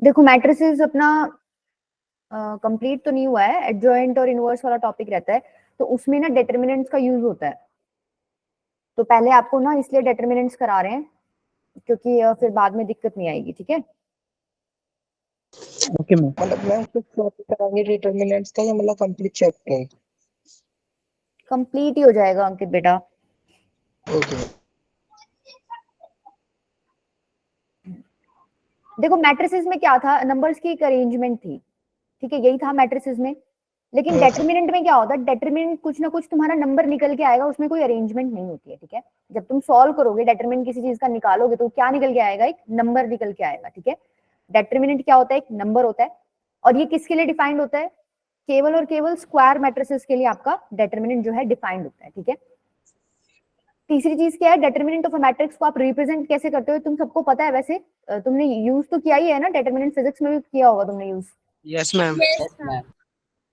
देखो मैट्रिसेस अपना कंप्लीट तो नहीं हुआ है, एडजॉइंट और इनवर्स वाला टॉपिक रहता है, तो उसमें ना डिटरमिनेंट्स का यूज होता है। तो पहले आपको ना इसलिए डिटरमिनेंट्स करा रहे हैं क्योंकि फिर बाद में दिक्कत नहीं आएगी, ठीक है। Okay ma'am. मतलब मैम कुछ टॉपिक कराएंगे डिटरमिनेंट्स का या मतलब कंप्लीट चैप्टर? कंप्लीट ही हो जाएगा अंकित बेटा। ओके। देखो मैट्रिसेस में क्या था, नंबर्स की एक अरेंजमेंट थी, ठीक है, यही था मैट्रिसेस में। लेकिन डेटरमिनेंट में क्या होता है, डेटरमिनेंट कुछ ना कुछ तुम्हारा नंबर निकल के आएगा, उसमें कोई अरेंजमेंट नहीं होती है, ठीक है। जब तुम सॉल्व करोगे डेटरमिनेंट किसी चीज का निकालोगे तो क्या निकल के आएगा, एक नंबर निकल के आएगा, ठीक है। डेटरमिनेंट क्या होता है, एक नंबर होता है। और ये किसके लिए डिफाइंड होता है, केवल और केवल स्क्वायर मैट्रिसेस के लिए आपका डेटरमिनेंट जो है डिफाइंड होता है, ठीक है। तीसरी चीज क्या है, डिटरमिनेंट ऑफ अ मैट्रिक्स को आप रिप्रेजेंट कैसे करते हो, तुम सबको पता है वैसे, तुमने यूज तो किया ही है ना, डिटरमिनेंट फिजिक्स में भी किया होगा तुमने यूज, यस मैम।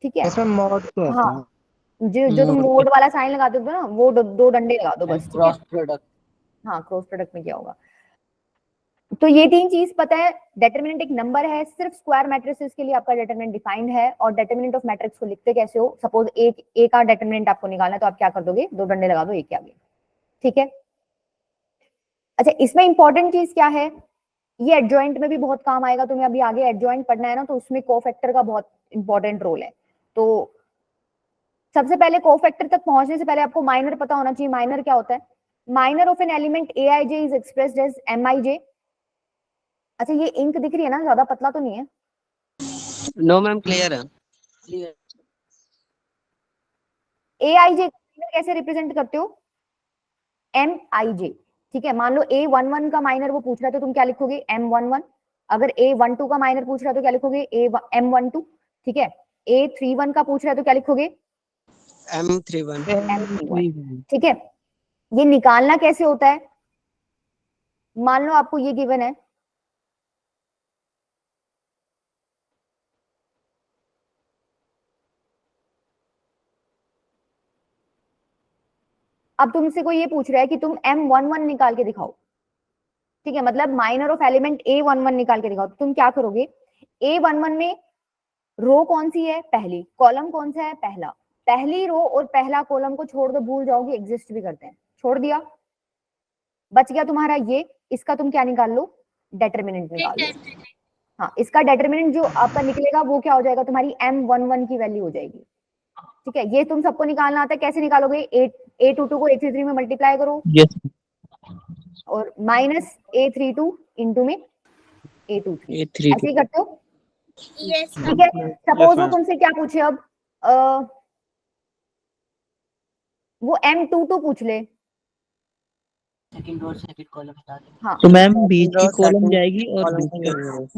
ठीक है। इसमें मॉड क्या हाँ, होता है? जो तुम मोड वाला साइन लगा दो ना, वो दो डंडे लगा दो बस, ठीक है। Cross product. हाँ, क्रॉस प्रोडक्ट में क्या होगा। तो ये तीन चीज पता है, डिटरमिनेंट एक नंबर है, सिर्फ स्क्वायर मैट्रिसेस के लिए आपका डिटरमिनेंट डिफाइंड है। और डिटरमिनेंट ऑफ मैट्रिक्स को लिखते कैसे हो, सपोज एक ए का डिटरमिनेंट आपको निकालना है तो आप क्या कर दोगे, दो डंडे लगा दो एक के आगे, ठीक है। अच्छा, इसमें इंपॉर्टेंट चीज क्या है, ये एडजॉइंट में भी बहुत काम आएगा, तुम्हें अभी आगे एडजॉइंट पढ़ना है ना, तो उसमें कोफैक्टर का बहुत इंपॉर्टेंट रोल है। तो सबसे पहले कोफैक्टर तक पहुंचने से पहले आपको माइनर पता होना चाहिए। माइनर क्या होता है, minor of an element A I J is expressed as M I J. अच्छा, ये इंक दिख रही है ना, ज्यादा पतला तो नहीं है। नो मैम, क्लियर है। ए आई जे कैसे रिप्रेजेंट करते हो, एम आई जे, ठीक है। मान लो ए वन वन का माइनर वो पूछ रहा है तो तुम क्या लिखोगे, एम वन वन। अगर ए वन टू का माइनर पूछ रहा है तो क्या लिखोगे, एम वन टू, ठीक है। ए थ्री वन का पूछ रहा है तो क्या लिखोगे, M31। एम थ्री वन, ठीक है। ये निकालना कैसे होता है, मान लो आपको ये गिवन है, अब तुमसे कोई ये पूछ रहा है कि तुम एम वन वन निकाल के दिखाओ, ठीक है, मतलब minor of element A one one निकाल के दिखाओ, तो तुम क्या करोगे, ए वन वन में रो कौन सी है, पहली, कॉलम कौन सा है, पहला, पहली रो और पहला कॉलम को छोड़ दो, भूल जाओगे एग्जिस्ट भी करते हैं, छोड़ दिया, बच गया तुम्हारा ये, इसका तुम क्या निकाल लो, डेटरमिनेंट निकाल लो। हाँ, इसका डेटरमिनेंट जो आपका निकलेगा वो क्या हो जाएगा, तुम्हारी एम वन वन की वैल्यू हो जाएगी, ठीक है। ये तुम सबको निकालना आता है, कैसे निकालोगे, ए टू टू को ए थ्री थ्री में मल्टीप्लाई करो, यस। और माइनस ए थ्री टू इंटू में ए टू थ्री, A32। ऐसे ही करते हो, यस ठीक है। सपोज वो तुमसे क्या पूछे अब, वो एम टू टू पूछ ले, सेकंड रो सेकंड कॉलम बता दो। हाँ, तो मैम बीच की कॉलम जाएगी और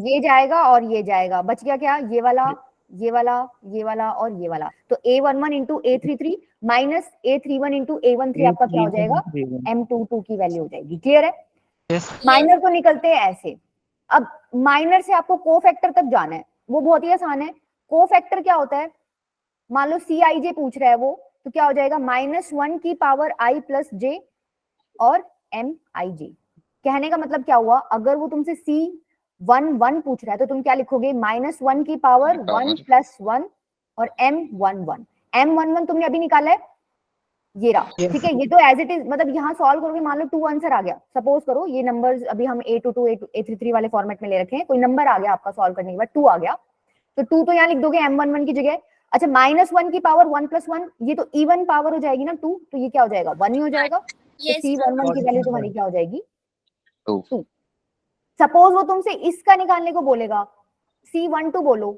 ये जाएगा और ये जाएगा, बच गया क्या, ये वाला, ये वाला, ये वाला और ये वाला। तो ए वन वन इंटू ए थ्री थ्री माइनस ए थ्री वन इंटू ए वन थ्री आपका क्या हो जाएगा, एम टू टू की वैल्यू हो जाएगी, क्लियर है। माइनर तो निकलते हैं ऐसे। अब माइनर से आपको कोफैक्टर तक जाना है, वो बहुत ही आसान है। कोफैक्टर क्या होता है, मान लो सी आई जे पूछ रहा है वो, तो क्या हो जाएगा, माइनस वन की पावर आई प्लस जे और एम आई जे। कहने का मतलब क्या हुआ, अगर वो तुमसे सी वन वन पूछ रहा है तो तुम क्या लिखोगे, माइनस वन की पावर वन प्लस वन और M one one. M one one तुमने अभी निकाला है, ये रहा, ठीक है। ये तो एज इट इज, मतलब यहाँ सॉल्व करोगे, मान लो टू आंसर आ गया, सपोज करो ये नंबर्स अभी हम A two two A three three वाले फॉर्मेट में ले रखे हैं, कोई नंबर आ गया आपका सॉल्व करने के बाद, टू आ गया, तो टू तो यहाँ लिख दोगे एम वन वन की जगह। अच्छा, माइनस वन की पावर वन प्लस वन, ये तो इवन पावर हो जाएगी ना टू, तो ये क्या हो जाएगा, वन ही हो जाएगा। तो सी वन वन की वैल्यू तुम्हारी क्या हो जाएगी, टू। सपोज वो तुमसे इसका निकालने को बोलेगा, सी वन टू बोलो,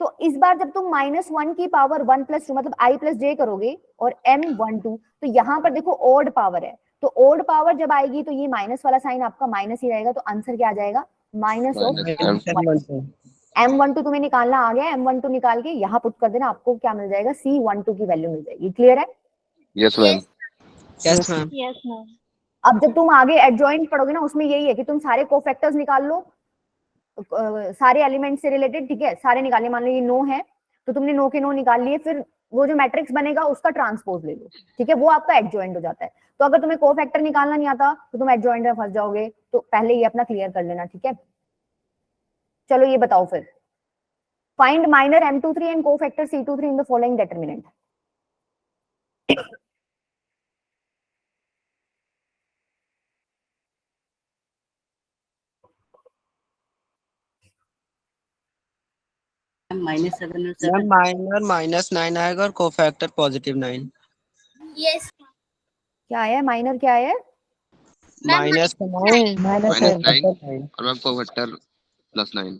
तो इस बार जब तुम माइनस वन की पावर वन प्लस टू मतलब आई प्लस जे करोगे और एम वन टू, तो यहाँ पर देखो ओड पावर है, तो ओड पावर जब आएगी तो ये माइनस वाला साइन आपका माइनस ही रहेगा, तो आंसर क्या आ जाएगा, minus of M one two. तुम्हें निकालना आ गया, एम वन टू निकाल के यहाँ पुट कर देना, आपको क्या मिल जाएगा, सी वन टू की वैल्यू मिल जाएगी, क्लियर है। Yes ma'am. Yes ma'am. Yes ma'am. अब जब तुम आगे एडजॉइंट पढ़ोगे ना, उसमें यही है कि तुम सारे कोफैक्टर्स निकाल लो, सारे एलिमेंट से रिलेटेड, ठीक है, सारे निकाल लिए। मान लो ये नो है तो तुमने नो के नो निकाल लिए, फिर वो जो मैट्रिक्स बनेगा उसका ट्रांसपोज ले लो, ठीक है, वो आपका एडजॉइंट हो जाता है। तो अगर तुम्हें कोफैक्टर निकालना नहीं आता तो तुम एडजॉइंट में फंस जाओगे, तो पहले ये अपना क्लियर कर लेना, ठीक है। चलो ये बताओ फिर, find minor M23 and cofactor C23 in the following determinant. -7 और मैम 7 माइनर -9 आएगा और कोफैक्टर +9। Yes. क्या आया माइनर, क्या आया? -9 -9 और मैम कोफैक्टर +9।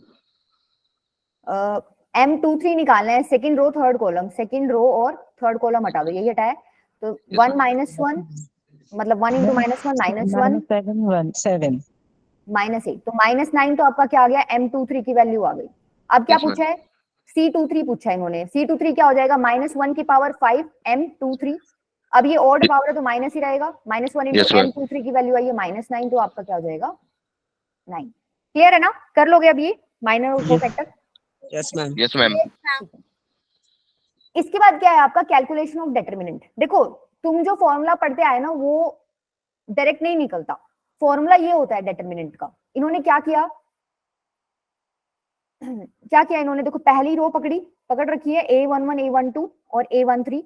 M23 निकालना है, second row third column, second row और थर्ड कॉलम हटा दो, यही हटाया। तो 1 -1 मतलब 1 into -1 -1 7 -8, तो -9 तो आपका क्या आ गया, M23 की वैल्यू आ गई। अब क्या Yes, ma'am. पूछा है, C23 पूछा है इन्होंने। C23 क्या हो जाएगा, -1 की पावर 5 M23। अब ये ऑड पावर है तो माइनस ही रहेगा, -1 into Yes, ma'am. M23 की वैल्यू आई है -9, तो आपका क्या हो जाएगा 9। क्लियर है ना, कर लोगे अब ये माइनर और cofactor? Yes ma'am. Yes, ma'am. इसके बाद क्या है आपका, कैलकुलेशन ऑफ डिटरमिनेंट। देखो तुम जो फॉर्मूला पढ़ते आए ना वो डायरेक्ट नहीं निकलता, फॉर्मूला ये होता है डिटरमिनेंट का। इन्होंने क्या किया, क्या किया इन्होंने, देखो पहली रो पकड़ रखी है A11 A12 और A13।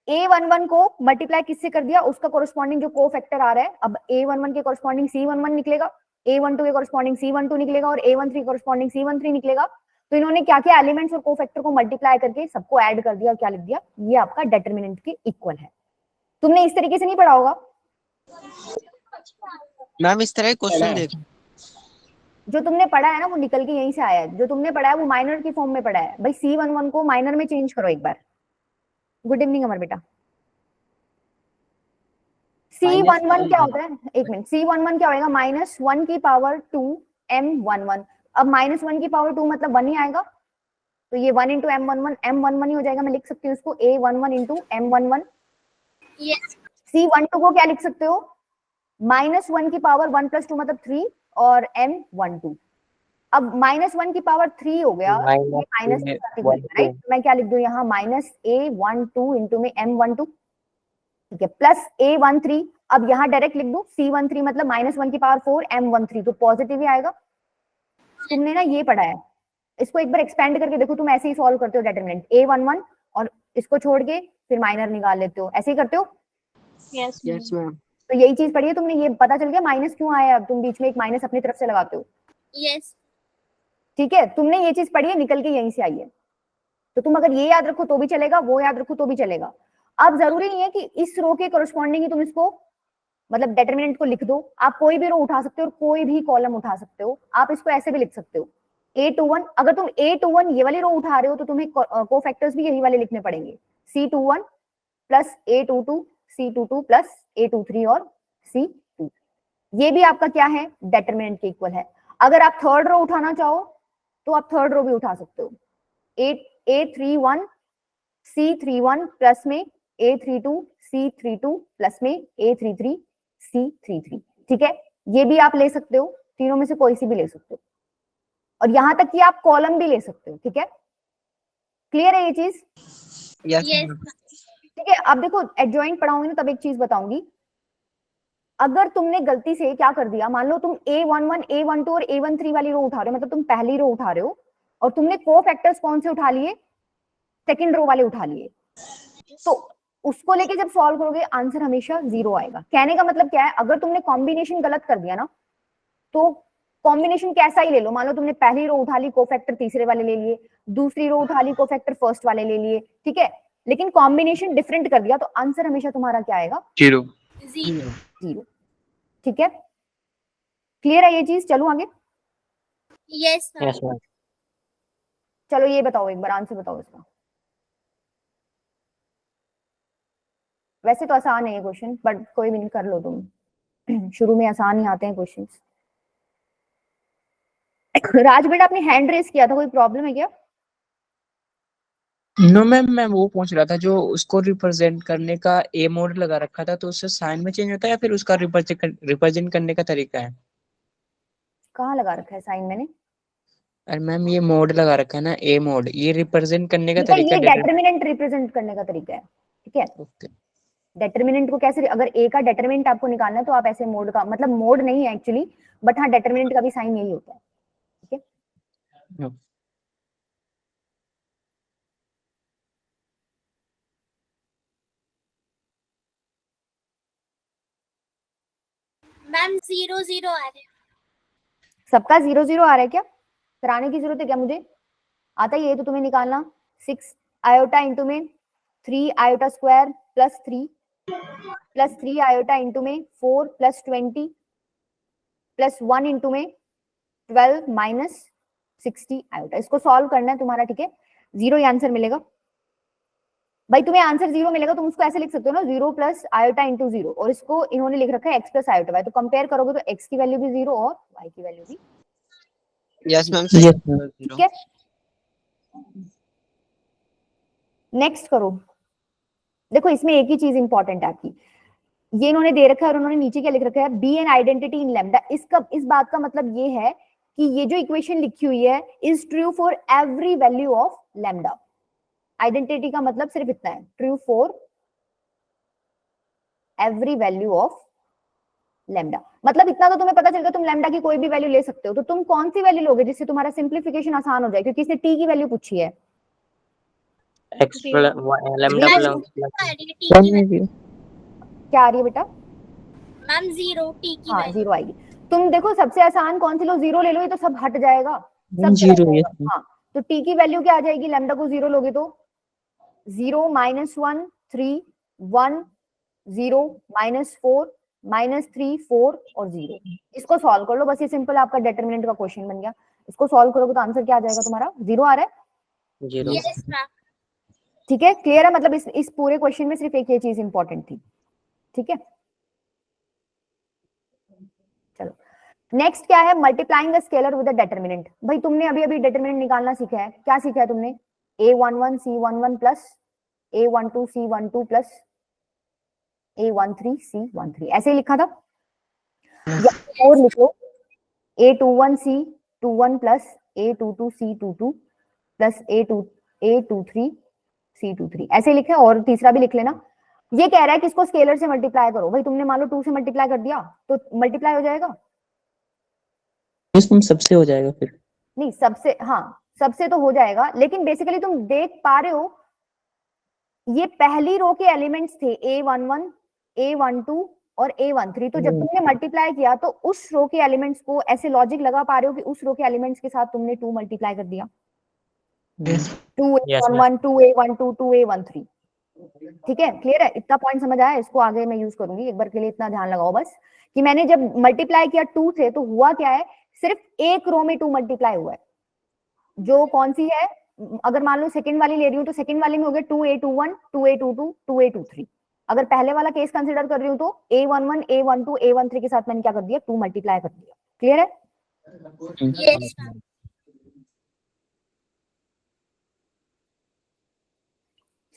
A11 को मल्टीप्लाई किससे कर दिया, उसका कोरस्पॉन्डिंग जो कोफैक्टर आ रहा है, अब A11 के कोरस्पॉन्डिंग C11 निकलेगा, A12 के कोरस्पॉन्डिंग C12 निकलेगा और A13 के कोरस्पॉन्डिंग C13 निकलेगा। तो इन्होंने क्या किया, एलिमेंट्स और कोफैक्टर को मल्टीप्लाई करके सबको ऐड कर दिया और क्या लिख दिया, ये आपका डिटरमिनेंट के इक्वल है। तुमने इस तरीके से नहीं पढ़ा होगा मैम, इस तरह क्वेश्चन देख, जो तुमने पढ़ा है ना वो निकल के यहीं से आया है, जो तुमने पढ़ा है वो माइनर की फॉर्म में पढ़ा है भाई। C11 को माइनर में चेंज करो एक बार। गुड इवनिंग अमर बेटा। C11 क्या होता है, एक मिनट, C11 क्या होगा, -1 की पावर 2 M11। अब -1 की पावर 2 मतलब 1 ही आएगा, तो ये 1 into M11 ही हो जाएगा। मैं लिख सकती हूँ इसको A11 into M11। Yes. C12 को क्या लिख सकते हो, -1 की पावर 1 + 2 मतलब 3 और M12। अब -1 की पावर 3 हो गया, ये माइनस राइट, मैं क्या लिख दूं यहाँ, -A12 इंटू में M12, ठीक है, प्लस A13। अब यहाँ डायरेक्ट लिख दूं C13 मतलब -1 की पावर 4 M13, तो पॉजिटिव ही आएगा। तुमने ना ये पढ़ा है, इसको एक बार एक्सपेंड करके देखो, तुम ऐसे ही सॉल्व करते हो डिटरमिनेंट A11 और इसको छोड़ के फिर माइनर निकाल लेते हो, ऐसे ही करते हो। Yes. Yes ma'am. तो यही चीज पढ़ी है तुमने, ये पता चल गया माइनस क्यों आया, अब तुम बीच में एक माइनस अपनी तरफ से लगाते हो। Yes. ठीक है, तुमने ये चीज पढ़ी है, निकल के यहीं से आई है। तो तुम अगर ये याद रखो तो भी चलेगा, वो याद रखो तो भी चलेगा। अब जरूरी नहीं है कि इस रो के कोरस्पॉन्डिंग ही तुम इसको मतलब डिटरमिनेंट को लिख दो, आप कोई भी रो उठा सकते हो और कोई भी कॉलम उठा सकते हो। आप इसको ऐसे भी लिख सकते हो A21, अगर तुम A21 ये वाली रो उठा रहे हो तो तुम्हें कोफैक्टर्स भी यही वाले लिखने पड़ेंगे, C21 plus A22 C22 plus A23 और C2। ये भी आपका क्या है, डिटरमिनेंट के इक्वल है। अगर आप थर्ड रो उठाना चाहो तो आप थर्ड रो भी उठा सकते हो, A31 C31 प्लस में A32 C32 प्लस में A33 C33। ठीक है, ये भी आप ले सकते हो, तीनों में से कोई सी भी ले सकते हो, और यहां तक कि आप कॉलम भी ले सकते हो। ठीक है, क्लियर है ये चीज? Yes Yes. ठीक है, अब देखो एडजॉइंट पढ़ाऊंगी ना तब एक चीज बताऊंगी। अगर तुमने गलती से क्या कर दिया, मान लो तुम A11 A12 और A13 वाली रो उठा रहे हो, मतलब तुम पहली रो उठा रहे हो और तुमने कोफैक्टर्स कौन से उठा लिए, सेकंड रो वाले उठा लिए, तो उसको लेके जब सॉल्व करोगे आंसर हमेशा 0 आएगा। कहने का मतलब क्या है, अगर तुमने कॉम्बिनेशन गलत कर दिया ना, तो कॉम्बिनेशन कैसा ही ले लो, मान लो तुमने पहली रो उठा ली, कोफैक्टर तीसरे वाले ले लिए, दूसरी रो उठा ली, कोफैक्टर फर्स्ट वाले ले लिए, ठीक है, लेकिन कॉम्बिनेशन डिफरेंट कर दिया तो आंसर हमेशा तुम्हारा क्या आएगा, 0. 0। ठीक है, क्लियर है ये चीज? चलो आगे। Yes. ma'am. Yes ma'am. चलो ये बताओ एक बार, आंसर बताओ इसका। वैसे तो आसान है ये क्वेश्चन, बट कोई भी नहीं, कर लो तुम शुरू में आसान ही आते हैं क्वेश्चंस। राज बेटा आपने हैंड रेस किया था, कोई प्रॉब्लम है क्या? नो मैम, मैं वो पूछ रहा था जो उसको रिप्रेजेंट करने का ए मोड लगा रखा था, तो उससे साइन में चेंज होता है या फिर उसका रिप्रेजेंट करने का तरीका है? कहाँ लगा रखा है साइन मैंने? अरे मैम, ये मोड लगा रखा है ना, ए मोड, ये रिप्रेजेंट करने का बेटा तरीका ये है। डिटरमिनेंट रिप्रेजेंट करने का तरीका है। ठीक है, ओके। डिटरमिनेंट को कैसे, अगर ए का डिटरमिनेंट आपको निकालना है तो आप ऐसे मोड का, मतलब मोड नहीं है एक्चुअली, बट हाँ डिटरमिनेंट का भी साइन यही होता है। ठीक है, मैम 0 0 आ रहे हैं। सबका 0 0 आ रहा है क्या? कराने की जरूरत है क्या मुझे? आता ही है तो तुम्हें निकालना। 6 आयोटा इंटू में 3 iota square plus 3 iota into में 4 प्लस 20 प्लस 1 इंटू में 12 माइनस 60 आयोटा। इसको सॉल्व करना है तुम्हारा, ठीक है? 0 ही आंसर मिलेगा भाई। तुम्हें आंसर 0 मिलेगा, तुम उसको ऐसे लिख सकते हो ना, 0 प्लस आयोटा इंटू 0, और इसको इन्होंने लिख रखा है x प्लस आयोटा y। तो कंपेयर करोगे तो x की वैल्यू भी 0 और y की वैल्यू भी यस मैम, ठीक है। नेक्स्ट करो। देखो इसमें एक ही चीज इंपॉर्टेंट है आपकी, ये इन्होंने दे रखा है और उन्होंने नीचे क्या लिख रखा है, be an identity in lambda. इस बात का मतलब ये है कि ये जो इक्वेशन लिखी हुई है is true for every value of lambda. Identity का मतलब सिर्फ इतना है, true for every value of lambda. मतलब इतना तो तुम्हें पता चल गया, तुम लैम्डा की कोई भी वैल्यू ले सकते हो। तो तुम कौन सी वैल्यू लोगे जिससे तुम्हारा सिंप्लीफिकेशन आसान हो जाए, क्योंकि इसने टी की वैल्यू पूछी है। x लैम्डा मैम प्लस आ रही है टी की वैल्यू। क्या आ रही है बेटा? मैम 0 टी की हाँ वैल्यू। 0 आएगी। तुम देखो सबसे आसान कौन सी लो, 0 ले लो, ये तो सब हट जाएगा, सब चला 0 जाएगा। हाँ तो टी की वैल्यू क्या आ जाएगी, लैम्डा को 0 लोगे तो 0 माइनस 1 3 1 0 माइनस 4 माइनस 3 4 और 0। इसको सॉल्व कर लो बस, ये सिंपल आपका डिटरमिनेंट का क्वेश्चन बन गया। इसको सॉल्व करोगे तो आंसर क्या आ जाएगा तुम्हारा, 0 आ रहा है। 0। Yes ma'am. ठीक है, क्लियर है? मतलब इस पूरे क्वेश्चन में सिर्फ एक ये चीज इंपॉर्टेंट थी, ठीक है। चलो नेक्स्ट क्या है, multiplying a scalar with a determinant. भाई तुमने अभी अभी डिटरमिनेंट निकालना सीखा है। क्या सीखा है तुमने, a11 c11 plus a12 c12 plus a13 c13, ऐसे ही लिखा था। या और लिख लो a21 c21 plus a22 c22 plus a23 c23, ऐसे लिखे। और तीसरा भी लिख लेना। ये कह रहा है कि इसको स्केलर से मल्टीप्लाई करो। भाई तुमने मान लो 2 से मल्टीप्लाई कर दिया तो मल्टीप्लाई हो जाएगा। इसमें सबसे हो जाएगा फिर। नहीं सबसे, हाँ सबसे तो हो जाएगा, लेकिन बेसिकली तुम देख पा रहे हो ये पहली रो के एलिमेंट्स थे a11 a12 और a13। तो जब तुमने मल्टीप्लाई किया तो उस रो के एलिमेंट्स को ऐसे लॉजिक लगा पा रहे हो कि उस रो के एलिमेंट्स के साथ तुमने 2 मल्टीप्लाई कर दिया। 2a11 2a12 2a13, ठीक है, क्लियर है? इतना पॉइंट समझ आया? इसको आगे मैं यूज करूंगी, एक बार के लिए इतना ध्यान लगाओ बस कि मैंने जब मल्टीप्लाई किया 2 से तो हुआ क्या है, सिर्फ एक रो में 2 मल्टीप्लाई हुआ है। जो कौन सी है, अगर मान लो सेकंड वाली ले रही हूँ तो सेकंड वाली में हो गया 2a21 2a22 2a23। अगर पहले वाला केस कंसीडर कर रही हूँ तो a11 a12 a13 के साथ मैंने क्या कर दिया, 2 मल्टीप्लाई कर दिया। क्लियर है? Yes ma'am.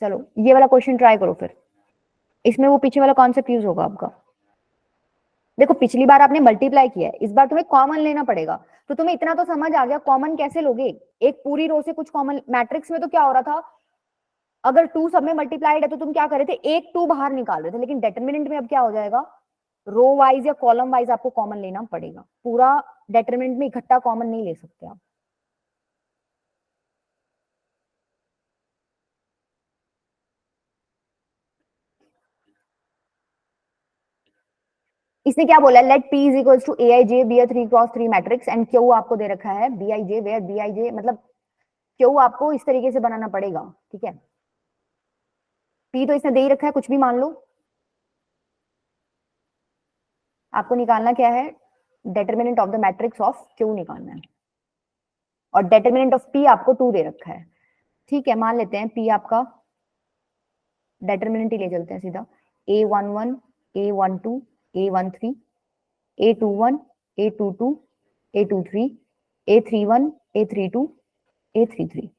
चलो ये वाला क्वेश्चन ट्राई करो फिर, इसमें वो पीछे वाला कॉन्सेप्ट यूज होगा आपका। देखो पिछली बार आपने मल्टीप्लाई किया है, इस बार तुम्हें कॉमन लेना पड़ेगा। तो तुम्हें इतना तो समझ आ गया कॉमन कैसे लोगे। एक पूरी रो से कुछ कॉमन, मैट्रिक्स में तो क्या हो रहा था, अगर 2 सब में मल्टीप्लाइड है तो तुम क्या कर रहे थे, एक 2 बाहर निकाल रहे थे। लेकिन डिटरमिनेंट में अब क्या हो जाएगा, रो वाइज या कॉलम वाइज आपको कॉमन लेना पड़ेगा। पूरा डिटरमिनेंट में इकट्ठा कॉमन नहीं ले सकते आप। इसने क्या बोला, let P is equals to aij be a 3x3 matrix and Q आपको दे रखा है bij, वेयर bij मतलब Q आपको इस तरीके से बनाना पड़ेगा, ठीक है। P तो इसने दे ही रखा है, कुछ भी मान लो। आपको निकालना क्या है, determinant of the matrix of Q निकालना है, और डिटरमिनेंट ऑफ P आपको 2 दे रखा है, ठीक है। मान लेते हैं P आपका डिटरमिनेंट ही ले चलते हैं सीधा, a11 a12 a13 a21 a22 a23 a31 a32 a33।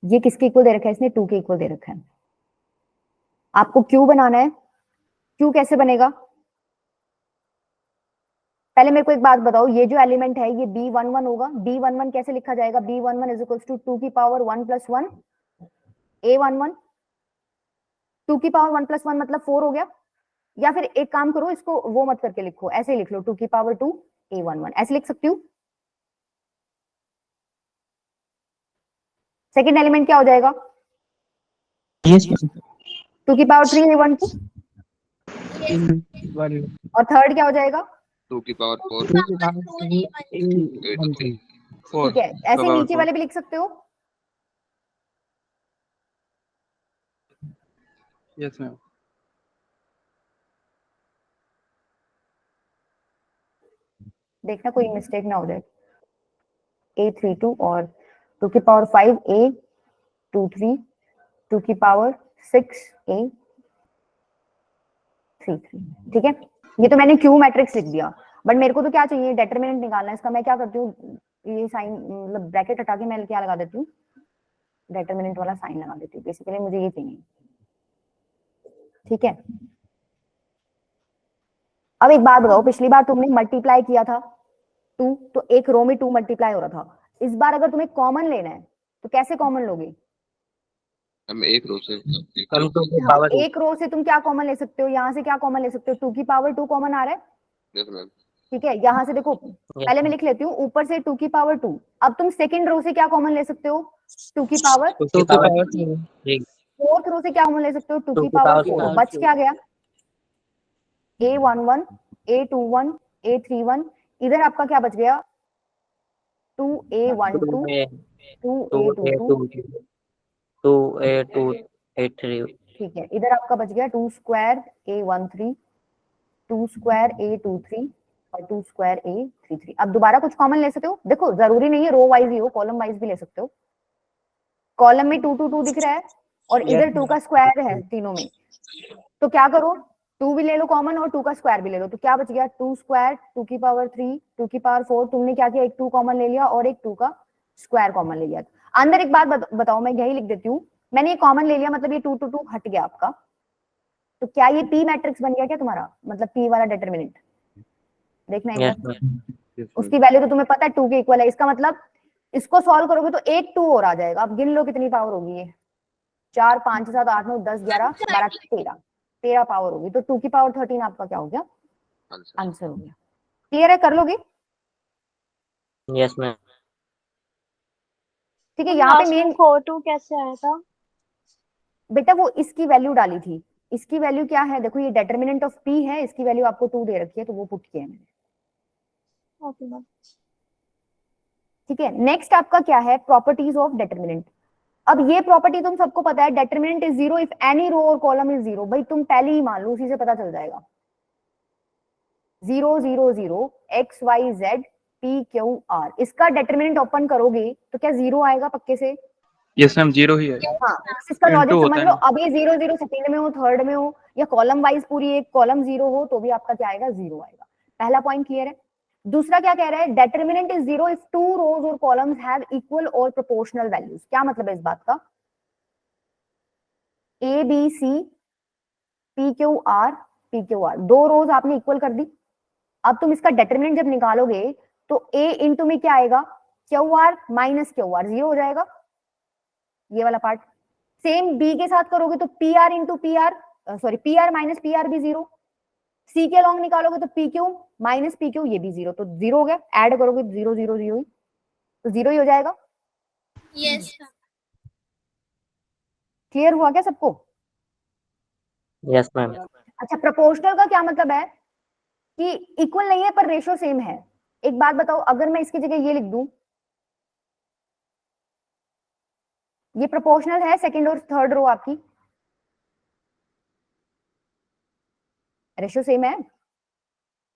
ये किसके इक्वल दे रखा है, इसने 2 के इक्वल दे रखा है। आपको Q बनाना है। Q कैसे बनेगा, पहले मेरे को एक बात बताओ, ये जो एलिमेंट है ये B11 होगा। B11 कैसे लिखा जाएगा, B11 इज इक्वल्स टू 2 की पावर 1 प्लस 1 a11। 2 की पावर 1 प्लस 1 मतलब 4 हो गया। या फिर एक काम करो, इसको वो मत करके लिखो, ऐसे ही लिख लो 2 की पावर 2 a11, ऐसे लिख सकती हूँ। सेकंड एलिमेंट क्या हो जाएगा? Yes ma'am. 2 की पावर 3 A12 yes, और थर्ड क्या हो जाएगा? 2 की पावर 4 2 power 4 A1 A23 ठीक है, ऐसे नीचे वाले भी लिख सकते हो। Yes ma'am. देखना कोई मिस्टेक ना हो जाए। A32 और 2 की पावर 5 A23 2 की पावर 6 A33। ठीक है, ये तो मैंने क्यू मैट्रिक्स लिख दिया, बट मेरे को तो क्या चाहिए, डिटरमिनेंट निकालना है इसका। मैं क्या करती हूँ, ये साइन मतलब ब्रैकेट हटा के मैं क्या लगा देती हूँ, डिटरमिनेंट वाला साइन लगा देती हूँ। बेसिकली मुझे ये चाहिए। ठीक है, अब एक बात बताओ, पिछली बार तुमने मल्टीप्लाई किया था 2, तो एक रो में 2 मल्टीप्लाई हो रहा था। इस बार अगर तुम्हें कॉमन लेना है तो कैसे कॉमन लोगे? हम एक रो से एक रो से तुम क्या कॉमन ले सकते हो, यहाँ से क्या कॉमन ले सकते हो? 2 की पावर 2 कॉमन आ रहा है। Yes ma'am. ठीक है, यहाँ से देखो, पहले मैं लिख लेती हूँ, ऊपर से 2 की पावर 2। अब तुम सेकंड रो से क्या कॉमन ले सकते हो? 2 की पावर। फोर्थ रो से क्या कॉमन ले सकते हो? 2 की पावर 4। तो बच क्या गया? A11 A21 A31। इधर आपका क्या बच गया? 2A12 2A22 2A2A3। ठीक है, इधर आपका बच गया 2 स्क्वायर A13 2 स्क्वायर A23 और 2 स्क्वायर A33। अब दोबारा कुछ कॉमन ले सकते हो। देखो जरूरी नहीं है रो वाइज ही हो, कॉलम वाइज भी ले सकते हो। कॉलम में 2 2 2 दिख रहा है और इधर 2 का स्क्वायर है तीनों में, तो क्या करो, 2 भी ले लो कॉमन और 2 का स्क्वायर भी ले लो। तो क्या बच गया? 2 स्क्वायर 2 की पावर 3 2 की पावर 4। तुमने क्या किया, एक 2 कॉमन ले लिया और एक 2 का स्क्वायर कॉमन ले लिया। अंदर एक बात बताओ, मैं यही लिख देती हूँ, मैंने ये कॉमन ले लिया, मतलब ये 2 2 2 हट गया आपका। तो क्या ये पी मैट्रिक्स बन गया क्या तुम्हारा, मतलब पी वाला डिटरमिनेंट? देखना एक बार, उसकी वैल्यू तो तुम्हें पता है 2 के इक्वल है। इसका मतलब इसको सॉल्व करोगे तो एक 2 और आ जाएगा। अब गिन लो कितनी पावर होगी ये, 4 5 7 8 9 10 11 12 13 पावर होगी। तो 2 की पावर 13 आपका क्या हो गया? आंसर हो गया। क्लियर है, कर लोगे? Yes ma'am. ठीक है, यहाँ पे मेन 4 कैसे आया था बेटा, वो इसकी वैल्यू डाली थी। इसकी वैल्यू क्या है, देखो ये डिटरमिनेंट ऑफ पी है, इसकी वैल्यू आपको 2 दे रखी है, तो वो पुट किया है मैंने। Okay ma'am. ठीक है, नेक्स्ट आपका क्या है, प्रॉपर्टीज ऑफ डिटरमिनेंट। अब ये प्रॉपर्टी तुम सबको पता है, determinant is 0 if any row और कॉलम इज 0। भाई तुम पहले ही मान लो, उसी से पता चल जाएगा। 0 0 0 x y z p q r, इसका डिटरमिनेंट ओपन करोगे तो क्या 0 आएगा पक्के से? यस मैम, 0 ही है। हाँ, इसका लॉजिक Into समझ होता लो। है। अब ये 0 0 सेकंड में हो, थर्ड में हो, या कॉलम वाइज पूरी एक कॉलम 0 हो, तो भी आपका क्या आएगा? 0 आएगा। पहला पॉइंट क्लियर है। दूसरा क्या कह रहा है, डिटरमिनेंट इज 0 इफ 2 रोज और कॉलम्स हैव इक्वल और प्रोपोर्शनल वैल्यूज। क्या मतलब है इस बात का? A B C P Q R P Q R, 2 rows आपने इक्वल कर दी। अब तुम इसका डिटरमिनेंट जब निकालोगे तो ए इंटू में क्या आएगा, Q R minus Q R, 0 हो जाएगा ये वाला पार्ट। सेम बी के साथ करोगे तो P R into P R, sorry P R minus P R भी 0। सी के लॉन्ग निकालोगे तो P Q minus P Q, ये भी 0, तो 0 हो गया। ऐड करोगे 0 0 0 ही, तो 0 ही हो जाएगा। yes, क्लियर हुआ क्या सबको? Yes ma'am. अच्छा, प्रोपोर्शनल का क्या मतलब है कि इक्वल नहीं है पर रेशियो सेम है। एक बात बताओ, अगर मैं इसकी जगह ये लिख दूं, ये प्रोपोर्शनल है सेकंड और थर्ड रो आपकी, रेशियो सेम है,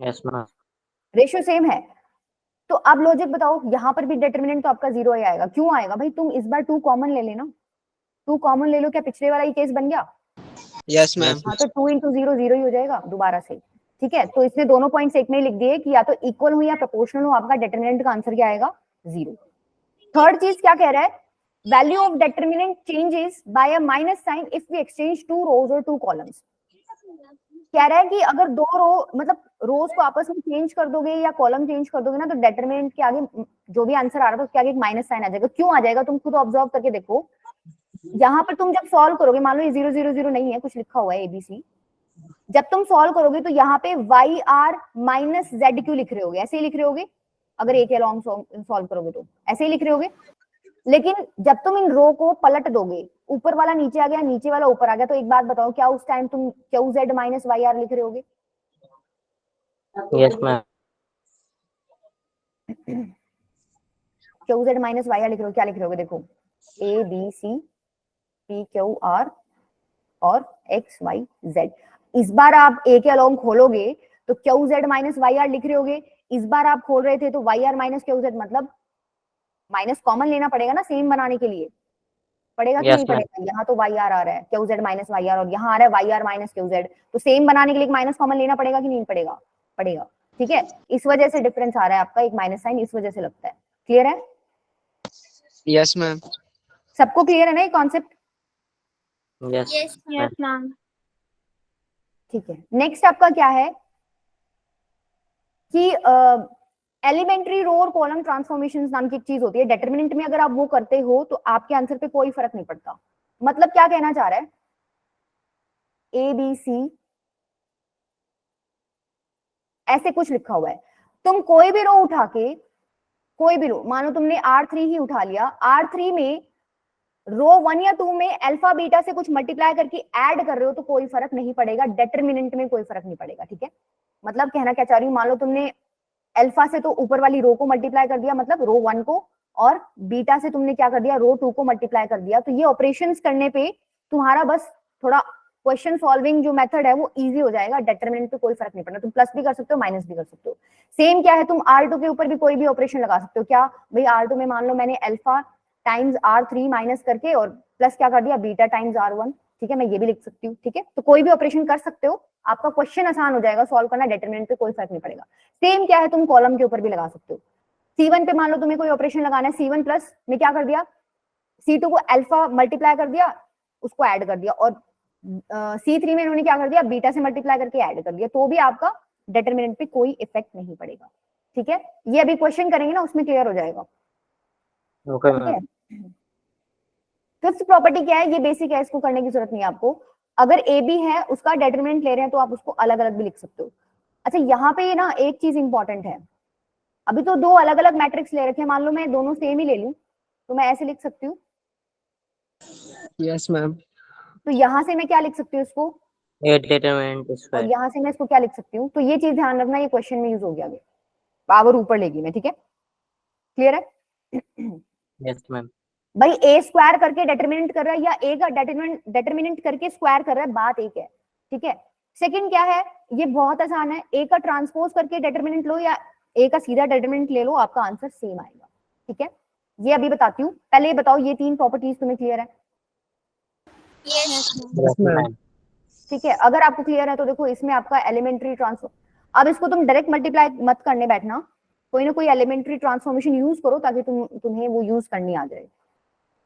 यस मैम। रेशियो सेम है। तो अब लॉजिक बताओ, यहां पर भी डिटरमिनेंट तो आपका 0 ही आएगा। क्यों आएगा भाई? तुम इस बार 2 कॉमन ले लेना, 2 कॉमन ले लो, क्या पिछले वाला ही केस बन गया? Yes ma'am. हाँ, तो 2 इंटू 0 0 ही हो जाएगा दोबारा से। ठीक है, तो इसने दोनों पॉइंट्स एक में लिख दिए कि या तो इक्वल हो या प्रोपोर्शनल हो, आपका डिटरमिनेंट का आंसर क्या आएगा? 0। थर्ड चीज क्या कह रहा है, value of determinant changes by a minus sign if we exchange 2 rows और 2 कॉलम्स। कह रहा है कि अगर 2 रो मतलब रोज को आपस में चेंज कर दोगे या कॉलम चेंज कर दोगे ना, तो डिटरमिनेंट के आगे जो भी आंसर आ रहा था उसके आगे एक माइनस साइन आ जाएगा। क्यों आ जाएगा, तुम खुद ऑब्जर्व करके देखो। यहाँ पर तुम जब सॉल्व करोगे, मान लो ये 0 0 0 नहीं है, कुछ लिखा हुआ है एबीसी, जब तुम सॉल्व करोगे तो यहाँ पे Y R minus Z Q लिख रहे होगे, ऐसे ही लिख रहे होगे। अगर ए के लॉन्ग सॉल्व करोगे तो ऐसे ही लिख रहे होगे। लेकिन जब तुम इन रो को पलट दोगे, ऊपर वाला नीचे आ गया, नीचे वाला ऊपर आ गया, तो एक बात बताओ, क्या उस टाइम तुम Q Z minus Y R लिख रहे होगे? Yes ma'am. Q Z minus Y R लिख रहे हो, क्या लिख रहे होगे? देखो A B C P Q R और एक्स वाई जेड। इस बार आप ए के अलोंग खोलोगे तो Q Z minus Y R लिख रहे होगे। इस बार आप खोल रहे थे तो Y R minus Q Z, मतलब माइनस कॉमन लेना पड़ेगा ना सेम बनाने के लिए, पड़ेगा कि Yes, नहीं ma'am. पड़ेगा? यहाँ तो वाई आर आ रहा है Q Z minus Y R, और यहाँ आ रहा है Y R minus Q Z, तो सेम बनाने के लिए माइनस कॉमन लेना पड़ेगा कि नहीं पड़ेगा? पड़ेगा। ठीक है, इस वजह से डिफरेंस आ रहा है आपका, एक माइनस साइन इस वजह से लगता है। क्लियर है? Yes ma'am. सबको क्लियर है ना ये concept? Yes Yes, yes ma'am. ठीक है, नेक्स्ट आपका क्या है कि एलिमेंट्री रो और कॉलम ट्रांसफॉर्मेशंस नाम की एक चीज होती है। डिटरमिनेंट में अगर आप वो करते हो तो आपके आंसर पे कोई फर्क नहीं पड़ता। मतलब क्या कहना चाह रहा है, ए बी सी ऐसे कुछ लिखा हुआ है, तुम कोई भी रो उठा के, कोई भी रो, मानो तुमने R3 ही उठा लिया, R3 में रो 1 या 2 में अल्फा बीटा से कुछ मल्टीप्लाई करके ऐड कर रहे हो तो कोई फर्क नहीं पड़ेगा, डिटरमिनेंट में कोई फर्क नहीं पड़ेगा। ठीक है, मतलब कहना क्या चाह रही हूँ, मान लो तुमने अल्फा से तो ऊपर वाली रो को मल्टीप्लाई कर दिया, मतलब रो 1 को, और बीटा से तुमने क्या कर दिया, रो 2 को मल्टीप्लाई कर दिया, तो ये ऑपरेशंस करने पे तुम्हारा बस थोड़ा क्वेश्चन सॉल्विंग जो मेथड है वो इजी हो जाएगा, डिटरमिनेंट पे कोई फर्क नहीं पड़ना, तुम प्लस भी कर सकते हो माइनस भी कर सकते हो। सेम क्या है, तुम R2 के ऊपर भी कोई भी ऑपरेशन लगा सकते हो। क्या भाई, R2 में मान लो मैंने अल्फा टाइम्स R3 माइनस करके और प्लस क्या कर दिया, बीटा टाइम्स R1। ठीक है, मैं ये भी लिख सकती हूँ। ठीक है, तो कोई भी ऑपरेशन कर सकते हो, आपका क्वेश्चन आसान हो जाएगा सॉल्व करना, डिटरमिनेंट पे कोई फर्क नहीं पड़ेगा। सेम क्या है, तुम कॉलम के ऊपर भी लगा सकते हो। C1 पे मान लो तुम्हें कोई ऑपरेशन लगाना है, C1 प्लस में क्या कर दिया, C2 को अल्फा मल्टीप्लाई कर दिया, उसको ऐड कर दिया, और C3 में इन्होंने क्या कर दिया, बीटा से मल्टीप्लाई करके ऐड कर दिया, तो भी आपका डिटरमिनेंट पे कोई इफेक्ट नहीं पड़ेगा। ठीक है, ये अभी क्वेश्चन करेंगे ना, उसमें क्लियर हो जाएगा। ओके ठीक है, मैम। फिफ्थ प्रॉपर्टी क्या है, ये बेसिक है, इसको करने की जरूरत नहीं है आपको। अगर ए बी है, उसका डिटरमिनेंट ले रहे हैं तो आप उसको अलग अलग भी लिख सकते हो। अच्छा, यहाँ पे ना एक चीज इंपॉर्टेंट है, अभी तो दो अलग अलग मैट्रिक्स ले रखे हैं, मान लो मैं दोनों सेम ही ले लूं तो मैं ऐसे लिख सकती हूँ, यस मैम। तो यहाँ से मैं क्या लिख सकती हूँ इसको, ए डिटरमिनेंट इज और 5। यहाँ से मैं इसको क्या लिख सकती हूँ, तो ये चीज ध्यान रखना, ये क्वेश्चन में यूज हो गया, आगे पावर ऊपर लेगी मैं। ठीक है, क्लियर है? Yes ma'am. भाई ए स्क्वायर करके डिटरमिनेंट कर रहा है या ए का डिटरमिनेंट करके स्क्वायर कर रहा है, बात एक है। ठीक है, सेकंड क्या है, ये बहुत आसान है, ए का ट्रांसपोज करके डिटरमिनेंट लो या ए का सीधा डिटरमिनेंट ले लो, आपका आंसर सेम आएगा। ठीक है, ये अभी बताती हूँ, पहले ये बताओ ये तीन प्रॉपर्टीज तुम्हें क्लियर है? yes, yes ma'am. ठीक है, अगर आपको क्लियर है तो देखो इसमें आपका एलिमेंट्री ट्रांसफॉर्म, अब इसको तुम डायरेक्ट मल्टीप्लाई मत करने बैठना, कोई ना कोई एलिमेंट्री ट्रांसफॉर्मेशन यूज करो ताकि तुम्हें वो यूज करनी आ जाए।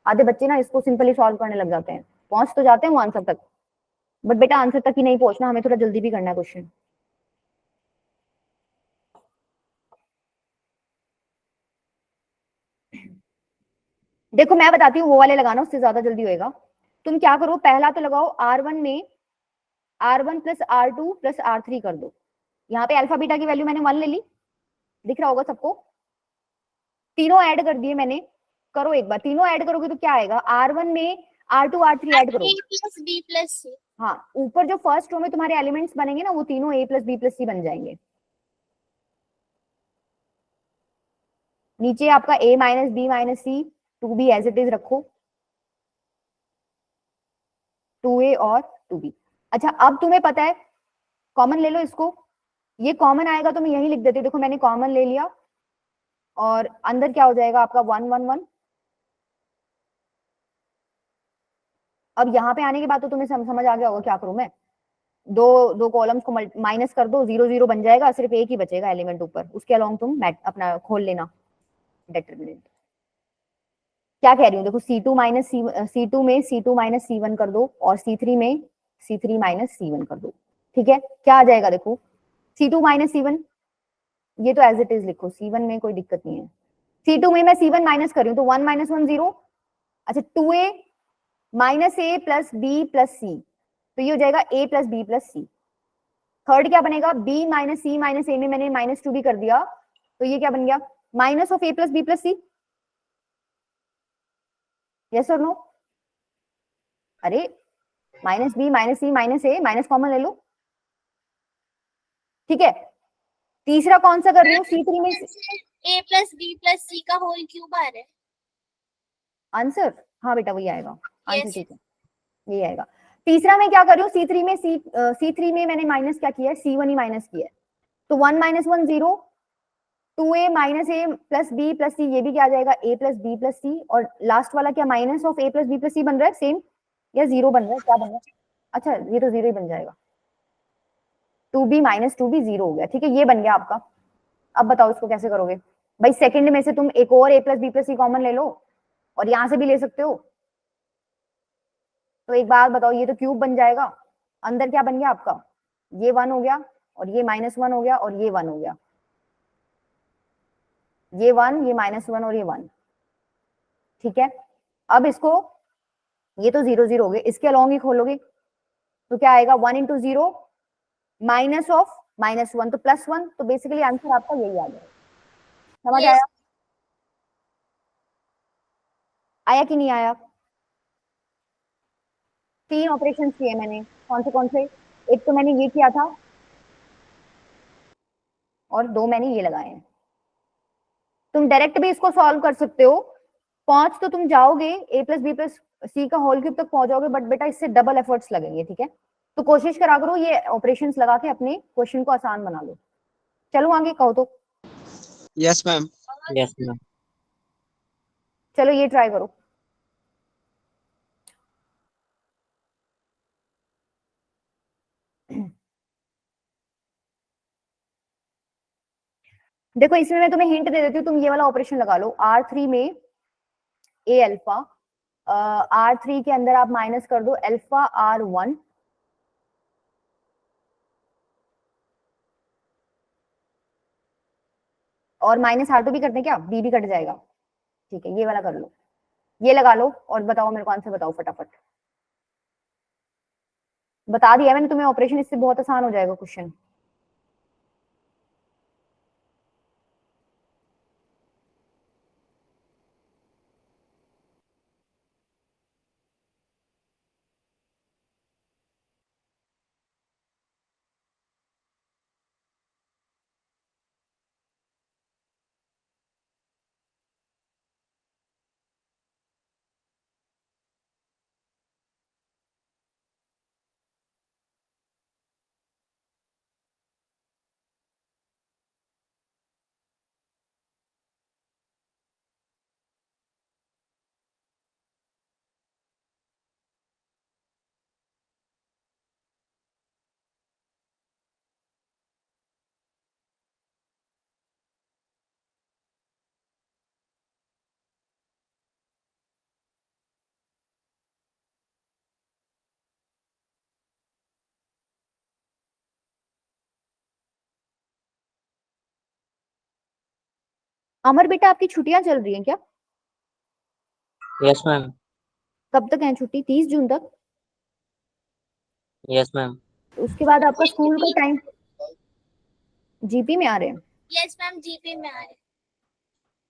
आधे बच्चे ना इसको सिंपली सॉल्व करने लग जाते हैं, पहुंच तो जाते हैं वो आंसर तक, बट बेटा आंसर तक ही नहीं पहुंचना, हमें थोड़ा जल्दी भी करना है क्वेश्चन। देखो मैं बताती हूँ, वो वाले लगाना, उससे ज्यादा जल्दी होएगा। तुम क्या करो, पहला तो लगाओ R1 में R1 plus R2 plus R3 कर दो। यहाँ पे अल्फा बीटा की वैल्यू मैंने 1 ले ली, दिख रहा होगा सबको, तीनों ऐड कर दिए मैंने। करो एक बार, तीनों ऐड करोगे तो क्या आएगा, R1 में R2 R3 ऐड करो। A plus B plus C. हाँ, ऊपर जो फर्स्ट रो में तुम्हारे एलिमेंट्स बनेंगे ना, वो तीनों A plus B plus C बन जाएंगे। नीचे आपका A minus B minus C, 2B as it is रखो, 2A और 2B। अच्छा, अब तुम्हें पता है, कॉमन ले लो इसको, ये कॉमन आएगा तो मैं यही लिख देती हूँ, देखो मैंने कॉमन ले लिया, और अंदर क्या हो जाएगा आपका 1 1 1। अब यहाँ पे आने के बाद तो तुम्हें समझ आ गया होगा क्या करूं मैं, दो दो कॉलम्स को माइनस कर दो, 0 0 बन जाएगा, सिर्फ एक ही बचेगा एलिमेंट ऊपर, उसके अलोंग तुम अपना खोल लेना डिटरमिनेंट। क्या कह रही हूँ, देखो C2 माइनस C2 में C2 माइनस C1 कर दो, और C3 में C3 माइनस C1 कर दो। ठीक है, क्या आ जाएगा, देखो C2 माइनस C1, ये तो एज इट इज लिखो, C1 में कोई दिक्कत नहीं है, C2 में मैं C1 माइनस कर रही हूँ तो 1 माइनस 1 0। अच्छा, 2A minus A plus B plus C, तो ये हो जाएगा A plus B plus C। Third क्या बनेगा, B minus C minus A में मैंने माइनस 2 भी कर दिया, तो ये क्या बन गया, minus of A plus B plus C। Yes और नो? अरे माइनस बी माइनस सी माइनस ए, माइनस कॉमन ले लो, ठीक है। तीसरा कौन सा कर रही हो? C3 में a plus b plus c का होल क्यूब आ रहा है। आंसर, हाँ बेटा वही आएगा आंसर, Yes. ठीक है यही आएगा। तीसरा में क्या कर रही हूँ? C3 में मैंने माइनस क्या किया है? C1 ही माइनस किया है, तो 1 minus 1 0, 2a minus a plus b plus c, ये भी क्या आ जाएगा? a plus b plus c, और लास्ट वाला क्या minus of a plus b plus c बन रहा है सेम, या जीरो बन रहा है? क्या बन रहा है? अच्छा ये तो जीरो ही बन जाएगा, 2b माइनस 2b जीरो हो गया, ठीक है ये बन गया आपका। अब बताओ इसको कैसे करोगे भाई? सेकंड में से तुम एक और a plus b plus c common ले लो, और यहां से भी ले सकते हो। तो एक बात बताओ, ये तो क्यूब बन जाएगा, अंदर क्या बन गया आपका? ये 1 हो गया, और ये -1 हो गया, और ये 1 हो गया, ये 1, ये -1 और ये 1, ठीक है। अब इसको, ये तो 0 0 हो गए, इसके अलोंग ही खोलोगे तो क्या आएगा? 1 इंटू 0 माइनस ऑफ -1, तो +1, तो बेसिकली आंसर आपका यही आ गया। समझ Yes. आया? आया कि नहीं आया? 3 ऑपरेशन किए मैंने, कौन से? एक तो मैंने ये किया था, और 2 मैंने ये लगाए हैं। तुम डायरेक्ट भी इसको सॉल्व कर सकते हो, पहुंच तो तुम जाओगे a प्लस बी प्लस सी का होल क्यूब तक पहुंच जाओगे, बट बेटा इससे डबल एफर्ट्स लगेंगे, ठीक है। तो कोशिश करा करो ये ऑपरेशंस लगा के अपने क्वेश्चन को आसान बना लो। चलो आगे कहो तो। Yes ma'am. Yes ma'am. चलो ये ट्राई करो। देखो इसमें मैं तुम्हें हिंट दे देती हूँ, तुम ये वाला ऑपरेशन लगा लो। R3 में a अल्फा, R3 के अंदर आप माइनस कर दो अल्फा R1, और -R2 भी करते हैं क्या? b भी कट जाएगा, ठीक है ये वाला कर लो, ये लगा लो, और बताओ मेरे को आंसर बताओ फटाफट। बता दिया मैंने तुम्हें ऑपरेशन, इससे बहुत आसान हो जाएगा क्वेश्चन। अमर बेटा आपकी छुट्टियां चल रही हैं क्या? Yes ma'am. कब तक है छुट्टी? 30 जून तक? Yes ma'am. उसके बाद आपका स्कूल का टाइम? जीपी में आ रहे हैं? Yes मैम, जीपी में आ रहे हैं।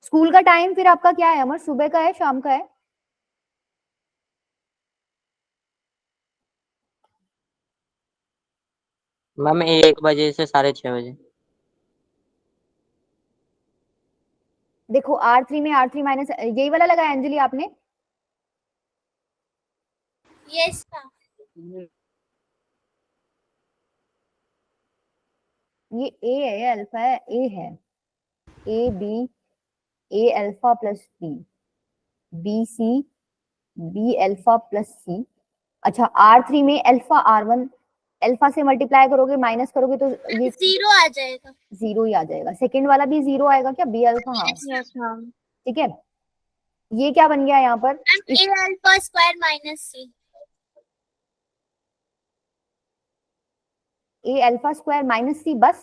स्कूल का टाइम फिर आपका क्या है अमर? सुबह का है, शाम का है? मैम 1 बजे से 6:30 बजे। देखो R3 में R3 माइनस, यही वाला लगाया अंजलि आपने? Yes ma'am. ये A है, अल्फा है, A है, A B, A alpha plus B, B C, B alpha plus C। अच्छा R3 में अल्फा R1, अल्फा से मल्टीप्लाई करोगे माइनस करोगे तो ये 0 आ जाएगा। 0 ही आ जाएगा। सेकंड वाला भी 0 आएगा क्या? B अल्फा, हाँ यस मैम। ठीक है। ये क्या बन गया यहाँ पर? Ma'am a alpha square minus c। A alpha square minus C बस?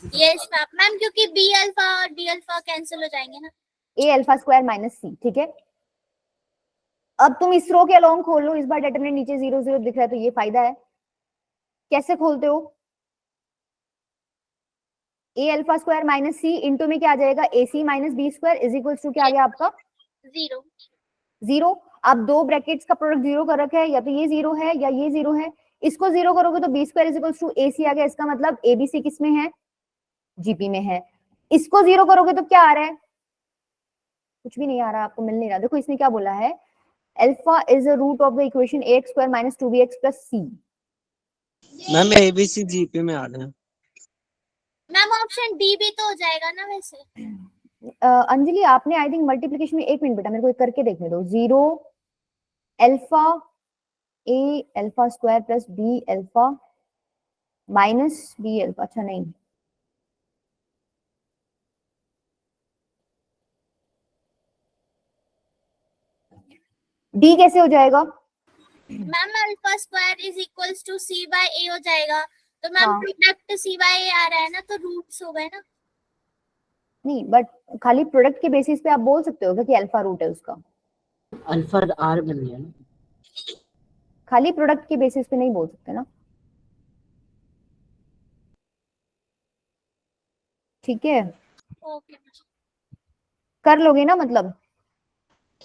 यस मैम, क्योंकि b अल्फा और d अल्फा कैंसिल हो जाएंगे ना। A alpha square minus C, ठीक है। अब तुम इस रो के अलोंग खोल लो, इस बार डिटरमिनेंट नीचे 0 0 दिख रहा है तो ये फायदा है। कैसे खोलते हो? A alpha square minus C into में क्या आ जाएगा? AC minus B square is equal to क्या आ गया आपका? 0। 0। आप दो ब्रैकेट्स का प्रोडक्ट 0 कर रखा है, या तो ये 0 है या ये 0 है। इसको 0 करोगे तो B square is equals to AC आ गया। इसका मतलब ABC किस में है? GP में है। इसको 0 करोगे तो क्या आ रहा है? कुछ भी नहीं आ रहा, आपको मिल नहीं रहा। देखो इसने क्या बोला है, alpha is a root of the equation ax square minus 2bx plus c। Ma'am ABC GP में आ रहे हैं। मैम ऑप्शन डी भी तो हो जाएगा ना वैसे। अंजलि आपने आई थिंक मल्टीप्लिकेशन में, एक मिनट बेटा मेरे को करके देखने दो। 0 alpha a alpha square plus b alpha minus b alpha, अच्छा नहीं, d कैसे हो जाएगा? Ma'am alpha square is equals to c by a हो जाएगा। तो मैम हाँ। प्रोडक्ट c बाय a आ रहा है ना, तो रूट्स हो गए ना। नहीं, बट खाली प्रोडक्ट के बेसिस पे आप बोल सकते हो कि अल्फा रूट है उसका। अल्फा आर बन गया ना। खाली प्रोडक्ट के बेसिस पे नहीं बोल सकते ना। ठीक है, ओके कर लोगे ना, मतलब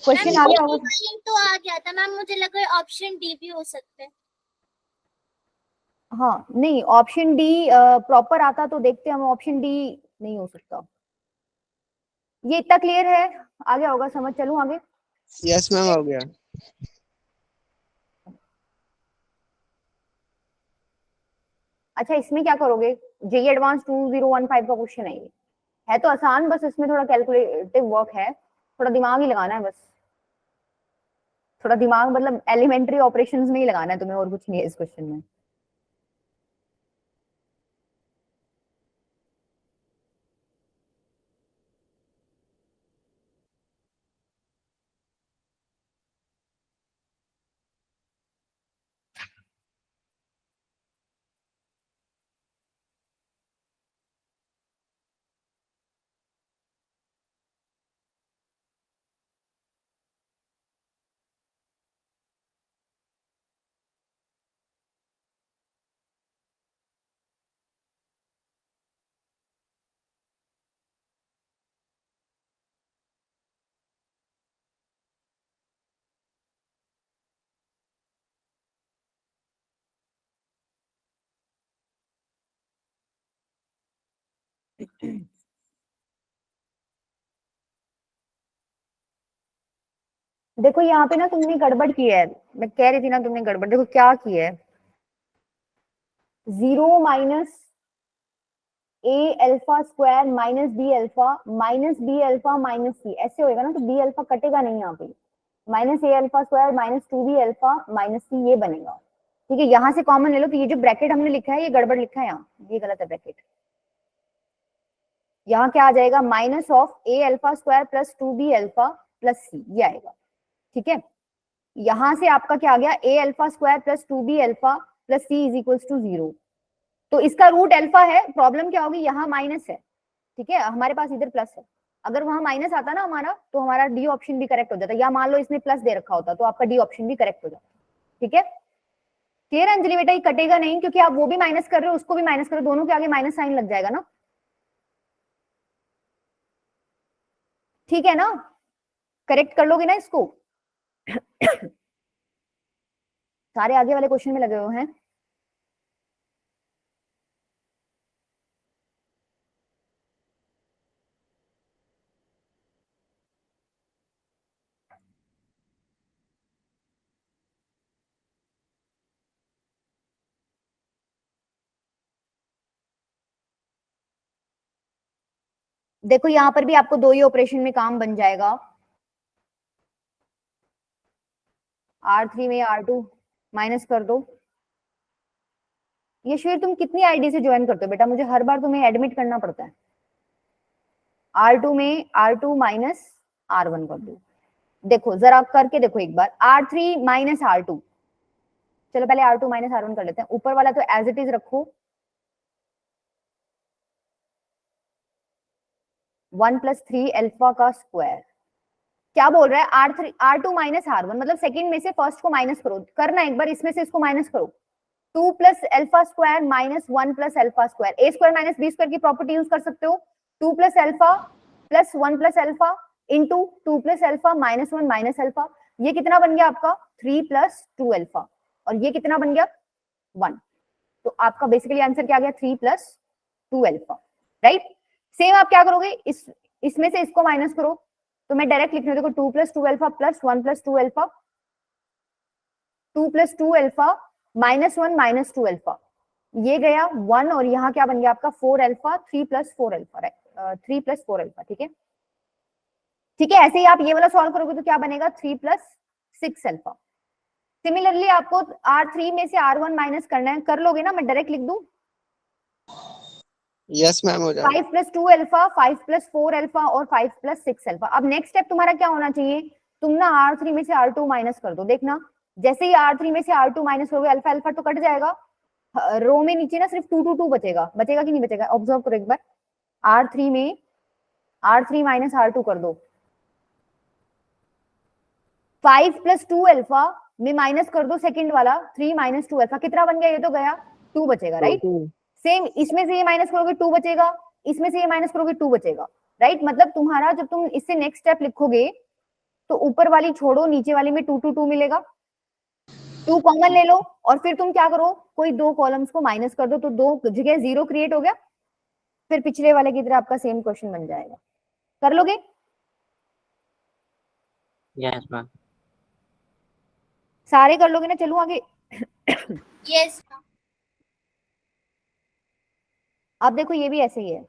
क्वेश्चन आ गया होगा। मैम तो आ गया था मैम, मुझे लगा ऑप्शन डी भी हो सकते हैं। हाँ नहीं, ऑप्शन डी प्रॉपर आता तो देखते हम, ऑप्शन डी नहीं हो सकता। ये इतना क्लियर है, आ गया होगा समझ। चलूं आगे? यस मैम हो गया। अच्छा इसमें क्या करोगे? जेई एडवांस 2015 का क्वेश्चन है ये। है तो आसान, बस इसमें थोड़ा कैलकुलेटिव वर्क है, थोड़ा दिमाग ही लगाना है बस। थोड़ा दिमाग मतलब एलिमेंट्री ऑपरेशंस में ही लगाना है तुम्हें, और कुछ नहीं है इस क्वेश्चन में। देखो यहाँ पे ना तुमने गड़बड़ की है, मैं कह रही थी ना तुमने गड़बड़। देखो क्या की है, 0 minus a alpha square minus b alpha minus b alpha minus c, ऐसे होएगा ना। तो b अल्फा कटेगा नहीं यहाँ पे, minus a alpha square minus 2b alpha minus c ये बनेगा। ठीक है, यहाँ से कॉमन ले लो। तो ये जो ब्रैकेट हमने लिखा है ये गड़बड़ लिखा है यहाँ, ये गलत है ब्रैकेट। यहाँ क्या आ जाएगा, minus of a alpha square plus 2b alpha plus c, ये आएगा। ठीक है, यहां से आपका क्या आ गया, a alpha square plus 2b alpha plus c is equals to 0। तो इसका रूट अल्फा है। प्रॉब्लम क्या होगी, यहाँ माइनस है, ठीक है, हमारे पास इधर प्लस है। अगर वहां माइनस आता ना हमारा, तो हमारा डी ऑप्शन भी करेक्ट हो जाता। या मान लो इसने प्लस दे रखा होता तो आपका डी ऑप्शन भी करेक्ट हो जाता। ठीक है, क्लियर अंजलि बेटा? ये कटेगा नहीं, क्योंकि आप वो भी माइनस कर रहे हो, उसको भी माइनस कर रहे हो, दोनों के आगे माइनस साइन लग जाएगा ना। ठीक है ना, करेक्ट कर लोगे ना इसको? सारे आगे वाले क्वेश्चन में लगे हुए हैं। देखो यहाँ पर भी आपको दो ही ऑपरेशन में काम बन जाएगा। R3 में R2 माइनस कर दो। ये शिविर तुम कितनी आईडी से ज्वाइन करते हो बेटा? मुझे हर बार तुम्हें एडमिट करना पड़ता है। R2 में R2 माइनस R1 कर दो। देखो जरा करके देखो एक बार, R3 माइनस R2। चलो पहले R2 माइनस R1 कर लेते हैं। ऊपर वाला तो एज इट इज रखो, 1 प्लस 3 अल्फा का स्क्वायर। क्या बोल रहा है, R2 माइनस R1, मतलब सेकंड में से फर्स्ट को माइनस करो। करना एक बार, इसमें से इसको माइनस करो। 2 plus alpha square minus 1 plus alpha square. A square minus B square की प्रॉपर्टी यूज कर सकते हो। 2 plus alpha plus 1 plus alpha into 2 plus alpha minus 1 minus alpha. ये कितना बन गया आपका 3 + 2 अल्फा, और ये कितना बन गया 1। तो आपका बेसिकली आंसर क्या आ गया 3 + 2 अल्फा, राइट। सेम आप क्या करोगे, इसमें से इसको माइनस करो, तो मैं डायरेक्ट लिख रही हूँ, देखो 2 + 2 alpha plus 1 + 2 alpha, 2 + 2 alpha -1 - 2 alpha, ये गया 1, और यहाँ क्या बन गया आपका 4 अल्फा, 3 + 4 अल्फा, राइट, 3 + 4 अल्फा, ठीक है। ठीक है, ऐसे ही आप ये वाला सॉल्व करोगे तो क्या बनेगा 3 + 6 अल्फा। सिमिलरली आपको R3 में से R1 माइनस करना है, कर लोगे ना, मैं डायरेक्ट लिख दूं, यस मैम हो जाएगा। 5 + 2 अल्फा, 5 + 4 अल्फा और 5 + 6 अल्फा। अब नेक्स्ट स्टेप तुम्हारा क्या होना चाहिए, तुम ना R3 में से R2 माइनस कर दो। देखना जैसे ही R3 में से R2 माइनस करोगे, अल्फा अल्फा तो कट जाएगा, रो में नीचे ना सिर्फ 2 2 2 बचेगा, बचेगा कि नहीं बचेगा, ऑब्जर्व करो एक बार। R3 में R3 - R2 कर दो, 5 + 2 अल्फा में माइनस कर दो सेकंड वाला 3 - 2 अल्फा, कितना बन गया, ये तो गया 2 बचेगा, राइट। सेम इसमें से ये माइनस करोगे 2 बचेगा, इसमें से ये माइनस करोगे 2 बचेगा, राइट। मतलब तुम्हारा जब तुम इससे नेक्स्ट स्टेप लिखोगे तो ऊपर वाली छोड़ो, नीचे वाली में 2 2 2 मिलेगा, 2 कॉमन ले लो, और फिर तुम क्या करो, कोई 2 कॉलम्स को माइनस कर दो, तो 2 जगह 0 क्रिएट हो गया, फिर पिछले वाले की तरह आपका सेम क्वेश्चन बन जाएगा। कर लोगे? Yes ma'am. सारे कर लोगे ना? चलूं आगे? Yes ma'am. अब देखो ये भी ऐसे ही है,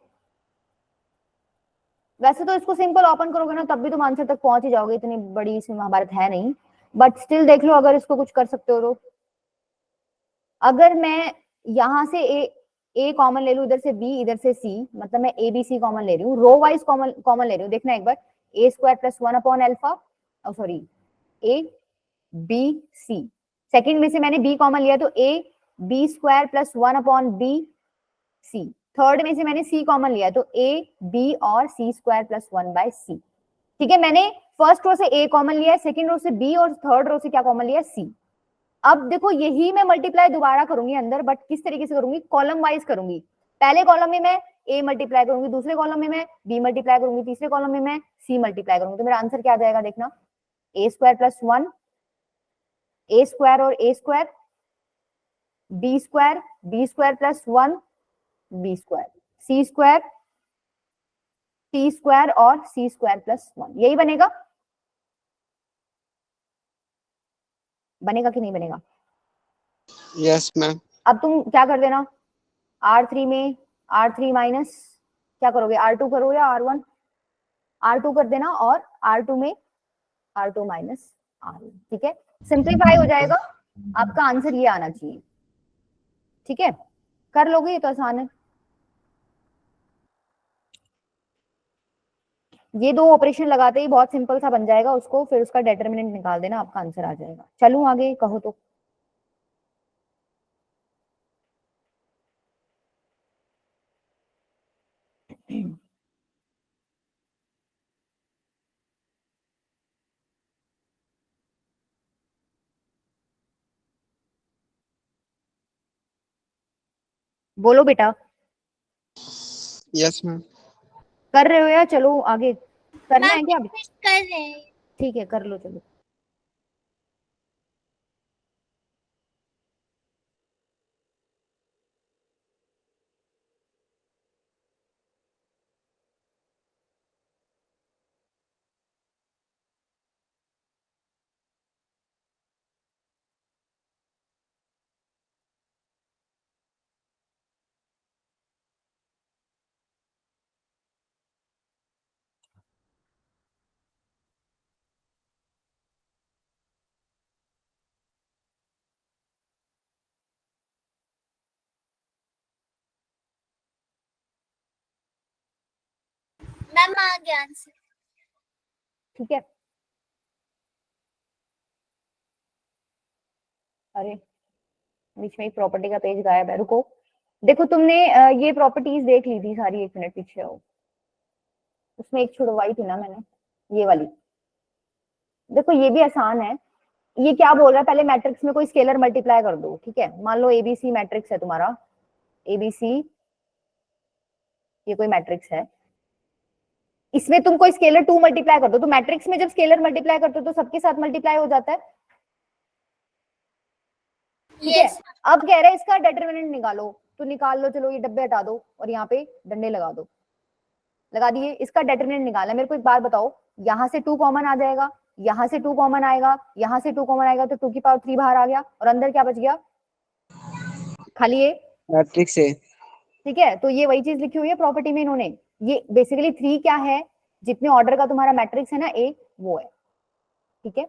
वैसे तो इसको सिंपल ओपन करोगे ना तब भी तुम आंसर तक पहुंच ही जाओगे, इतनी बड़ी इसमें महाभारत है नहीं, बट स्टिल देख लो अगर इसको कुछ कर सकते हो तो। अगर मैं यहाँ से ए कॉमन ले लूं, इधर से बी, इधर से सी, मतलब मैं ए बी सी कॉमन ले रही हूँ, रो वाइज कॉमन ले रही हूँ, देखना एक बार, a² + 1 alpha, sorry A B C, second में से मैंने बी कॉमन लिया तो a b² + 1 b c, third में से मैंने c कॉमन लिया तो a b और c² + 1/c। ठीक है, मैंने फर्स्ट रो से a कॉमन लिया है, सेकंड रो से b, और थर्ड रो से क्या कॉमन लिया c। अब देखो यही मैं मल्टीप्लाई दोबारा करूंगी अंदर, बट किस तरीके से करूंगी, कॉलम वाइज करूंगी। पहले कॉलम में मैं a मल्टीप्लाई करूंगी, दूसरे कॉलम में मैं b मल्टीप्लाई करूंगी, तीसरे कॉलम में मैं c मल्टीप्लाई करूंगी, तो मेरा आंसर क्या आ जाएगा, देखना a² + 1 a² और a², b² b² + 1 b², c² t² और c² + 1, यही बनेगा। बनेगा कि नहीं बनेगा? Yes ma'am. अब तुम क्या कर देना, R3 में R3 माइनस क्या करोगे, R2 करो या R1, R2 कर देना, और R2 में R2 - R1, ठीक है, सिंप्लीफाई हो जाएगा, आपका आंसर ये आना चाहिए। ठीक है, कर लोगे, ये तो आसान है। ये 2 ऑपरेशन लगाते ही बहुत सिंपल सा बन जाएगा, उसको फिर उसका डिटरमिनेंट निकाल देना, आपका आंसर आ जाएगा। चलूं आगे, कहो तो। बोलो बेटा, यस मैम। कर रहे हो या चलो आगे, करना है मैम क्या? फिनिश कर रहे हैं। ठीक है, कर लो, चलो। मैम आ गया आंसर। ठीक है, अरे बीच में एक प्रॉपर्टी का पेज गायब है, रुको। देखो तुमने ये प्रॉपर्टीज देख ली थी सारी, 1 मिनट पीछे आओ, उसमें एक छुड़वाई थी ना मैंने, ये वाली। देखो ये भी आसान है, ये क्या बोल रहा है, पहले मैट्रिक्स में कोई स्केलर मल्टीप्लाई कर दो। ठीक है, मान लो एबीसी मैट्रिक्स है तुम्हारा, एबीसी ये कोई मैट्रिक्स है, इसमें तुम कोई स्केलर 2 मल्टीप्लाई कर दो, तो मैट्रिक्स में जब स्केलर मल्टीप्लाई करते हो तो सबके साथ मल्टीप्लाई हो जाता है, ठीक है। Yes. अब कह रहे हैं इसका डिटरमिनेंट निकालो, तो निकाल लो, चलो ये डब्बे हटा दो और यहाँ पे डंडे लगा दो, लगा दिए। इसका डिटरमिनेंट निकालना। मेरे को एक बात बताओ, यहाँ से 2 कॉमन आ जाएगा, यहाँ से 2 कॉमन आएगा, यहाँ से 2 कॉमन आएगा, तो 2 की पावर 3 बाहर आ गया और अंदर क्या बच गया, खाली ए मैट्रिक्स है। ठीक है। तो ये वही चीज लिखी हुई है प्रॉपर्टी में इन्होंने। ये बेसिकली 3 क्या है, जितने ऑर्डर का तुम्हारा मैट्रिक्स है ना ए, वो है, ठीक है।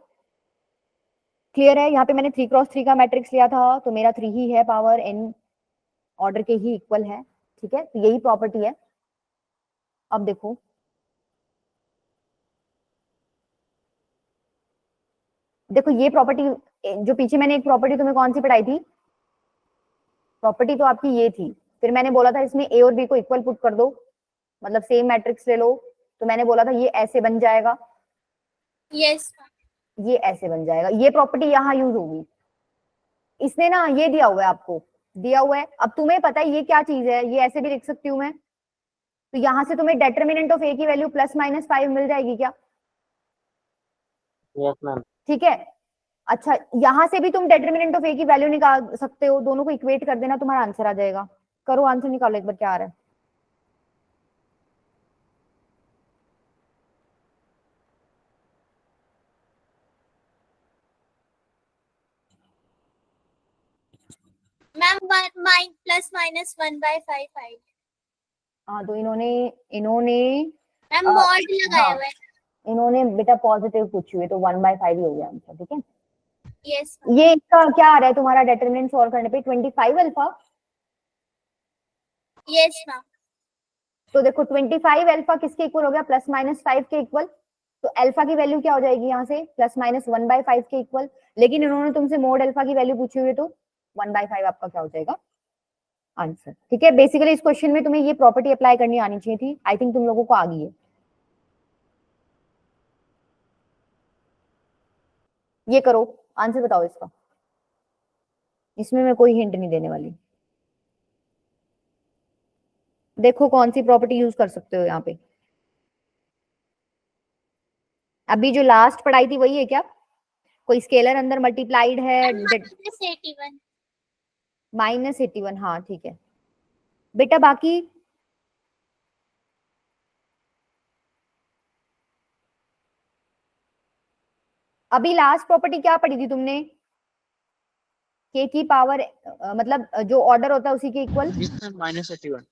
क्लियर है। यहाँ पे मैंने 3 क्रॉस 3 का मैट्रिक्स लिया था, तो मेरा 3 ही है, पावर n ऑर्डर के ही इक्वल है, ठीक है। तो यही प्रॉपर्टी है। अब देखो देखो ये प्रॉपर्टी, जो पीछे मैंने एक प्रॉपर्टी तुम्हें कौन सी पढ़ाई थी, प्रॉपर्टी तो आपकी ये थी। फिर मैंने बोला था इसमें ए और बी को इक्वल पुट कर दो, मतलब सेम मैट्रिक्स ले लो, तो मैंने बोला था ये ऐसे बन जाएगा, Yes. ये ऐसे बन जाएगा। ये प्रॉपर्टी यहाँ यूज होगी। इसने ना ये दिया हुआ है, आपको दिया हुआ है। अब तुम्हें पता है ये क्या चीज है, ये ऐसे भी लिख सकती हूँ मैं। तो यहाँ से तुम्हें डेटरमिनेंट ऑफ ए की वैल्यू +-5 मिल जाएगी क्या? Yes ma'am. ठीक है। अच्छा, यहाँ से भी तुम डेटरमिनेंट ऑफ ए की वैल्यू निकाल सकते हो, दोनों को इक्वेट कर देना, तुम्हारा आंसर आ जाएगा। करो आंसर निकालो एक बार, क्या आ रहा है। मैम +-1/5 आएगी। हाँ, तो इन्होंने मैम मॉड लगाया हुआ है। इन्होंने बेटा पॉजिटिव पूछी हुई, तो 1/5 ही हो गया आंसर, ठीक है। Yes. ये इसका क्या आ रहा है तुम्हारा डेटरमिनेंट सॉल्व करने पे, 25 अल्फा। Yes ma'am. तो देखो 25 अल्फा किसके इक्वल हो गया, +-5 के इक्वल। तो अल्फा की वैल्यू क्या हो जाएगी यहाँ से, +-1/5 के इक्वल। लेकिन इन्होंने तुमसे मोड अल्फा की वैल्यू पूछी हुई है, तो 1/5 आपका क्या हो जाएगा आंसर, ठीक है। बेसिकली इस क्वेश्चन में तुम्हें ये प्रॉपर्टी अप्लाई करनी आनी चाहिए थी, आई थिंक तुम लोगों को आ गई है। ये करो, आंसर बताओ इसका। इसमें मैं कोई हिंट नहीं देने वाली। देखो कौन सी प्रॉपर्टी यूज कर सकते हो यहाँ पे। अभी जो लास्ट पढ़ाई थी वही है क्या? कोई स्केलर अंदर मल्टीप्लाइड है, -81। -81, हाँ ठीक है बेटा। बाकी अभी लास्ट प्रॉपर्टी क्या पढ़ी थी तुमने, के की पावर मतलब जो ऑर्डर होता है उसी के इक्वल, -81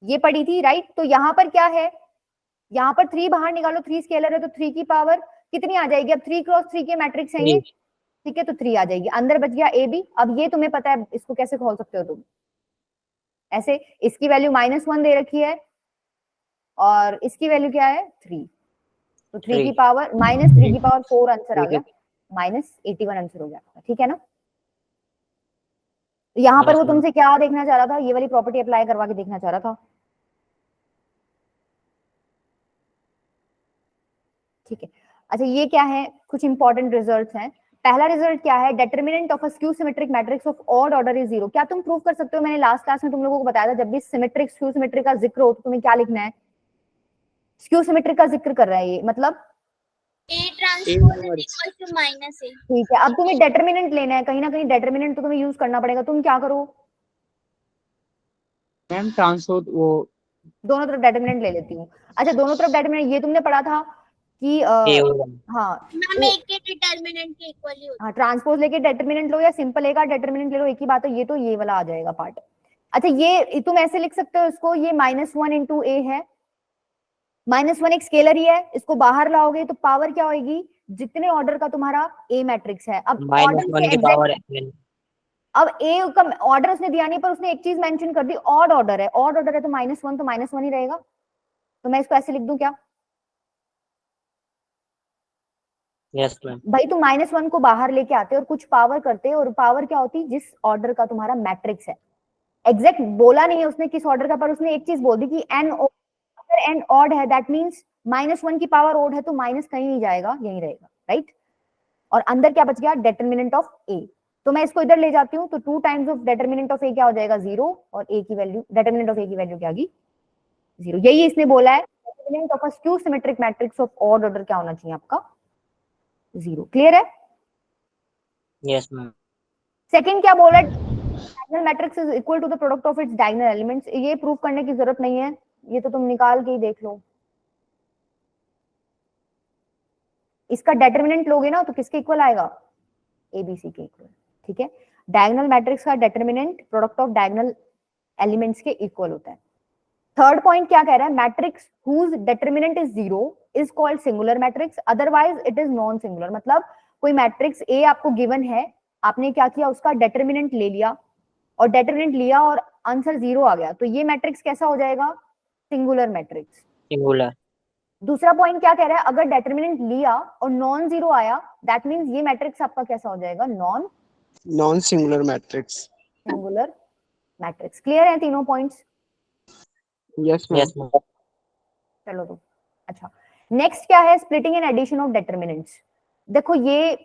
ये पढ़ी थी, राइट। तो यहाँ पर क्या है, यहाँ पर 3 बाहर निकालो, 3 स्केलर है, तो 3 की पावर कितनी आ जाएगी? अब 3 क्रॉस 3 के मैट्रिक्स है ये, ठीक है। तो 3 आ जाएगी, अंदर बच गया ए बी। अब ये तुम्हें पता है, इसको कैसे खोल सकते हो तुम, ऐसे। इसकी वैल्यू -1 दे रखी है और इसकी वैल्यू क्या है 3, तो 3 की पावर -3 की पावर 4 आंसर आ गया, -81 आंसर हो गया, ठीक है ना। यहाँ पर वो तुमसे क्या देखना चाह रहा था, ये वाली प्रॉपर्टी अप्लाई करवा के देखना चाह रहा था, ठीक है। अच्छा ये क्या है, कुछ इंपॉर्टेंट रिजल्ट्स हैं। पहला रिजल्ट क्या है, determinant of a skew symmetric matrix of odd order is 0। क्या तुम प्रूव कर सकते हो? मैंने लास्ट क्लास में तुम लोगों को बताया था, जब भी सिमेट्रिक स्क्यू सिमेट्रिक का जिक्र हो तो तुम्हें क्या लिखना है, स्क्यू सिमेट्रिक का जिक्र कर रहा है ये, मतलब A transpose equal to -A। ठीक है। अब तुम्हें डेटरमिनेंट लेना है, कहीं ना कहीं डेटरमिनेंट तो तुम्हें यूज करना पड़ेगा। तुम क्या करो, मैम ट्रांसपोज वो दोनों तरफ डेटरमिनेंट ले लेती हूँ। अच्छा दोनों तरफ डेटरमिनेंट, ये तुमने पढ़ा था कि हाँ मैम एक के डिटरमिनेंट के इक्वल ही होता हाँ, ट्रांसपोज लेके डेटरमिनेंट लो या सिंपल ए का डेटरमिनेंट ले लो, एक ही बात है। ये तो ये वाला आ जाएगा पार्ट। अच्छा ये तुम ऐसे लिख सकते हो इसको, ये -1 इंटू ए है, -1 एक स्केलर ही है, इसको बाहर लाओगे तो पावर क्या होगी, जितने ऑर्डर का तुम्हारा ए मैट्रिक्स है। अब -1 की पावर n। अब ए का ऑर्डर उसने दिया नहीं, पर उसने एक चीज मेंशन कर दी, ऑड ऑर्डर है। ऑड ऑर्डर है तो -1 तो -1 ही रहेगा। तो मैं इसको ऐसे लिख दूं क्या? Yes ma'am. भाई तुम -1 को बाहर लेके आते और कुछ पावर करते, और पावर क्या होती, जिस ऑर्डर का तुम्हारा मैट्रिक्स है। एग्जैक्ट बोला नहीं है उसने किस ऑर्डर का, पर उसने एक चीज बोल दी कि n, अगर n ऑड है दैट मींस -1 की पावर ऑड है, तो माइनस कहीं नहीं जाएगा, यहीं रहेगा, राइट। और अंदर क्या बच गया, डेटरमिनेंट ऑफ ए। तो मैं इसको इधर ले जाती हूँ, तो 2 टाइम्स ऑफ डेटरमिनेंट ऑफ ए क्या हो जाएगा 0, और ए की वैल्यू, डेटरमिनेंट ऑफ ए की वैल्यू क्या आ गई 0। यही इसने बोला है, determinant of a skew symmetric matrix of odd order क्या होना चाहिए आपका? 0। क्लियर है? Yes ma'am. सेकंड क्या बोला? Diagonal matrix is equal to the product of its diagonal elements. ये प्रूव करने की जरूरत नहीं है, ये तो तुम निकाल के ही देख लो। इसका डिटरमिनेंट लोगे ना तो किसके इक्वल आएगा? एबीसी के इक्वल। ठीक है, डायगोनल मैट्रिक्स का determinant product of diagonal elements के इक्वल होता है। थर्ड पॉइंट क्या कह रहा है? Matrix whose determinant is 0 is called singular matrix, otherwise it is non singular. मतलब कोई मैट्रिक्स ए आपको गिवन है, आपने क्या किया, उसका डिटरमिनेंट ले लिया और डिटरमिनेंट लिया और आंसर 0 आ गया, तो ये मैट्रिक्स कैसा हो जाएगा? Singular matrix. सिंगुलर। दूसरा पॉइंट क्या कह रहा है? अगर डिटरमिनेंट लिया और नॉन 0 आया, दैट मींस ये मैट्रिक्स आपका कैसा हो जाएगा? Non singular matrix. Singular matrix. Clear है तीनों पॉइंट्स? Yes ma'am. चलो तो अच्छा, नेक्स्ट क्या है? Splitting and addition of determinants. देखो ये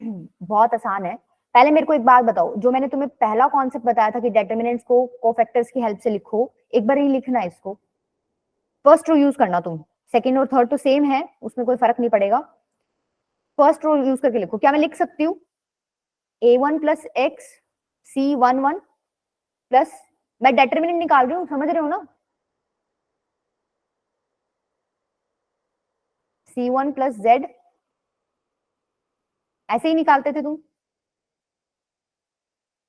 बहुत आसान है। पहले मेरे को एक बात बताओ, जो मैंने तुम्हें पहला कॉन्सेप्ट बताया था कि डिटरमिनेंट्स को कोफैक्टर्स की हेल्प से लिखो, एक बार ही लिखना है इसको। फर्स्ट रो यूज करना तुम, सेकंड और थर्ड तो सेम है, उसमें कोई फर्क नहीं पड़ेगा। फर्स्ट रो यूज करके लिखो। क्या मैं लिख सकती हूँ? a1 plus x c11 plus, मैं डिटरमिनेंट निकाल रही हूँ, समझ रहे हो ना? c1 प्लस z, ऐसे ही निकालते थे तुम?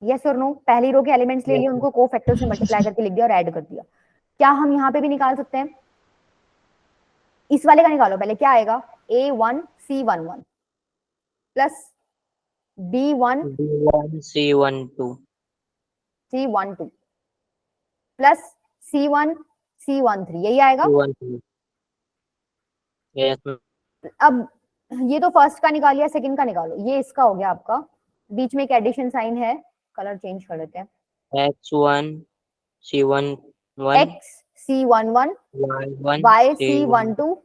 यस और नो? पहली रो के एलिमेंट्स ले लिए, उनको कोफैक्टर से मल्टीप्लाई करके लिख दिया और ऐड कर दिया। क्या हम यहाँ पे भी निकाल सकते हैं? इस वाले का निकालो पहले, क्या आएगा? a1 c11 plus b1 c12 plus c1 c13, यही आएगा। यस। अब ये तो फर्स्ट का निकाल लिया, सेकंड का निकालो। ये इसका हो गया आपका, बीच में एक एडिशन साइन है, कलर चेंज कर देते हैं। x1 c11 x c11 y c12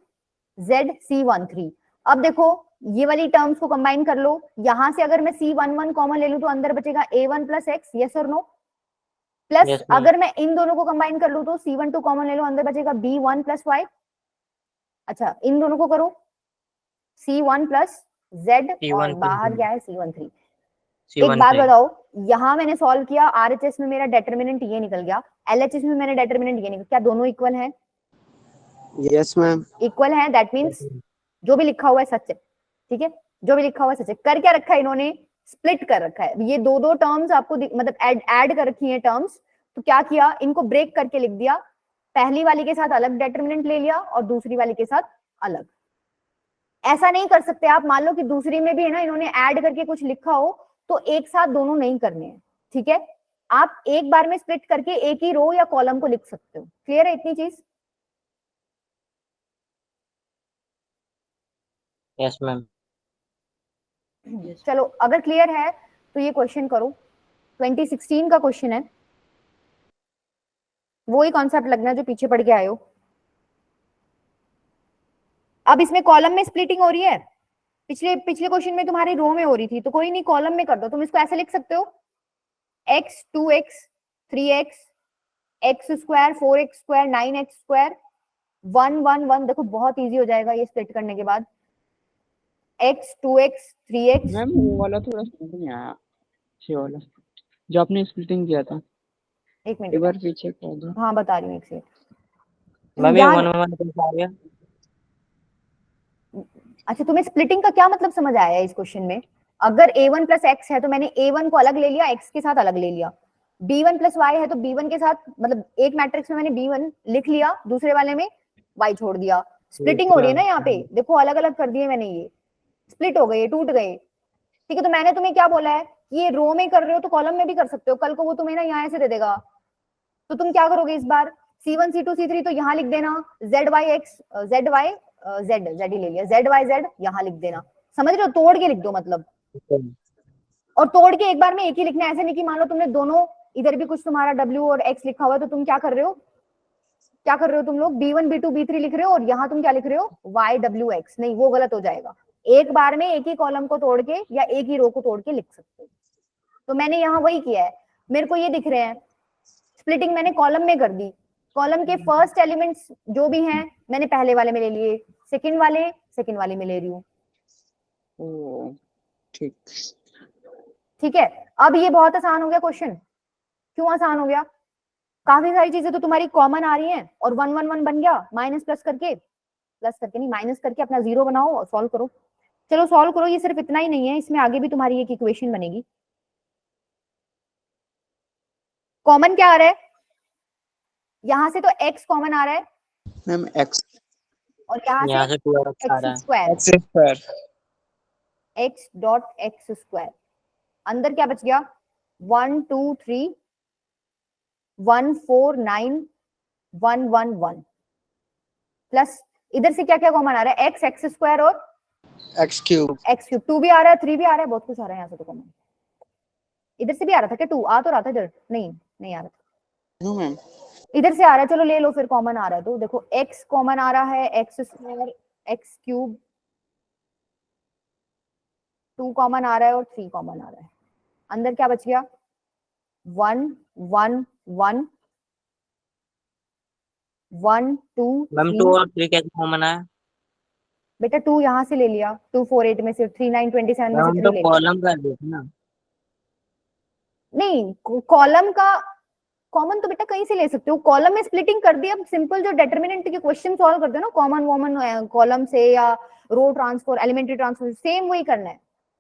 z c13। अब देखो ये वाली टर्म्स को कंबाइन कर लो। यहां से अगर मैं c11 कॉमन ले लूं तो अंदर बचेगा a1 प्लस एक्स, यस और नो? Plus Yes, ma'am. अगर मैं इन दोनों को कंबाइन कर लूं तो c12 कॉमन ले लो, अंदर बचेगा b1 प्लस y। अच्छा, इन दोनों को करो, c1 प्लस z और बाहर क्या है? c13। एक बात बताओ, यहाँ मैंने सॉल्व किया, आरएचएस में मेरा डिटरमिनेंट ये निकल गया, एलएचएस में मैंने डिटरमिनेंट ये निकल, क्या दोनों इक्वल हैं? Yes ma'am. इक्वल हैं, दैट मींस जो भी लिखा हुआ है सच है। ठीक है, जो भी लिखा हुआ है सच है। कर क्या रखा है इन्होंने? स्प्लिट कर रखा है। ये दो टर्म्स आपको मतलब ऐड कर रखी है टर्म्स, तो क्या किया, इनको ब्रेक करके लिख दिया। पहली वाली के साथ अलग डिटरमिनेंट ले लिया और दूसरी वाली के साथ अलग। ऐसा नहीं कर सकते आप, मान लो कि दूसरी में भी है ना, इन्होंने ऐड करके कुछ लिखा हो, तो एक साथ दोनों नहीं करने हैं। ठीक है, आप एक बार में स्प्लिट करके एक ही रो या कॉलम को लिख सकते हो। क्लियर है इतनी चीज? Yes ma'am. चलो, अगर क्लियर है तो ये क्वेश्चन करो। 2016 का क्वेश्चन है, वो ही कॉन्सेप्ट लगना है जो पीछे पढ़ के आए हो। अब इसमें कॉलम में स्प्लिटिंग हो रही है, पिछले क्वेश्चन में तुम्हारी रो में हो रही थी, तो कोई नहीं, कॉलम में कर दो। तुम इसको ऐसे लिख सकते हो, x 2x 3x x square 4x square 9x square 1 1 1। देखो बहुत इजी हो जाएगा ये स्प्लिट करने के बाद। x 2x 3x। मैम वो वाला थोड़ा समझ नहीं आया, ये वाला जो आपने स्प्लिटिंग किया था। एक मिनट, एक बार पीछे कर दो। हाँ बता रही हूँ, एक सेकंड। मैम ये 1 1 कैसे आ गया? अच्छा, तुम्हें स्प्लिटिंग का क्या मतलब समझ आया इस क्वेश्चन में? अगर a1 प्लस एक्स है तो मैंने a1 को अलग ले लिया, x के साथ अलग ले लिया। b1 प्लस y है तो b1 के साथ, मतलब एक मैट्रिक्स में मैंने b1 लिख लिया, दूसरे वाले में y छोड़ दिया। स्प्लिटिंग हो रही है ना यहाँ पे, देखो अलग अलग कर दिए मैंने, ये स्प्लिट हो गए, टूट गए। ठीक है, तो मैंने तुम्हें क्या बोला है कि ये रो में कर रहे हो तो कॉलम में भी कर सकते हो। कल को वो तुम्हें ना यहाँ से दे देगा, तो तुम क्या करोगे इस बार? c1 c2 c3 तो यहाँ लिख देना, z y x z y z ही ले लिया, z y z यहाँ लिख देना। समझ रहे हो? तोड़ के लिख दो मतलब, और तोड़ के एक बार में एक ही लिखना है। ऐसे नहीं कि मान लो तुमने दोनों, इधर भी कुछ तुम्हारा w और x लिखा हुआ है, तो तुम क्या कर रहे हो तुम लोग b1 b2 b3 लिख रहे हो, और यहाँ तुम क्या लिख रहे हो? y w x। नहीं, वो गलत हो जाएगा। एक बार में एक ही कॉलम को तोड़ के या एक ही रो को तोड़ के लिख सकते हो। तो मैंने यहाँ वही किया है। मेरे को ये दिख रहे हैं, स्प्लिटिंग मैंने कॉलम में कर दी, कॉलम के फर्स्ट एलिमेंट्स जो भी हैं मैंने पहले वाले में ले लिए, सेकंड वाले में ले रही हूँ। ओ ठीक। ठीक है, अब ये बहुत आसान हो गया क्वेश्चन। क्यों आसान हो गया? काफी सारी चीजें तो तुम्हारी कॉमन आ रही हैं और 1 1 1 बन गया, माइनस प्लस करके नहीं, माइनस करके अपना जीरो बनाओ और सॉल्व करो। चलो सॉल्व करो, ये सिर्फ इतना ही नहीं है, इसमें आगे भी तुम्हारी एक इक्वेशन बनेगी। कॉमन क्या आ रहा है? यहां से तो x कॉमन आ रहा है मैम एक्स और यहाँ से 2x आ रहा x है। Square, x² x dot x square. अंदर क्या बच गया? 1 2 3 1 4 9 1 1 1 प्लस इधर से क्या क्या कॉमन आ रहा है? एक्स स्क्वायर और x³ एक्स क्यूब। 2 भी आ रहा है, 3 भी आ रहा है, बहुत कुछ आ रहा है यहाँ से तो कॉमन। इधर से भी आ रहा था क्या 2? आ तो रहा था इधर, नहीं आ रहा था, नो मैम इधर से आ रहा है। चलो ले लो फिर, कॉमन आ रहा है तो देखो x कॉमन आ रहा है, X square, X cube, 2 common आ रहा है और 3 कॉमन आ रहा है। अंदर क्या बच गया? 1 1 1 1 2 मैम 2 और 3 कैसे कॉमन है? बेटा 2 यहाँ से ले लिया, 2 4 8 में से 3 9 27 में से 3 तो ले लिया। कॉलम कर देते ना। नहीं, कॉलम का कॉमन तो बेटा कहीं से ले सकते हो, कॉलम में स्प्लिटिंग कर दी। अब सिंपल जो डिटरमिनेंट के क्वेश्चन सॉल्व करते हो ना, कॉमन वॉमन कॉलम से या रो ट्रांसफर, एलिमेंट्री ट्रांसफर, सेम वही करना है,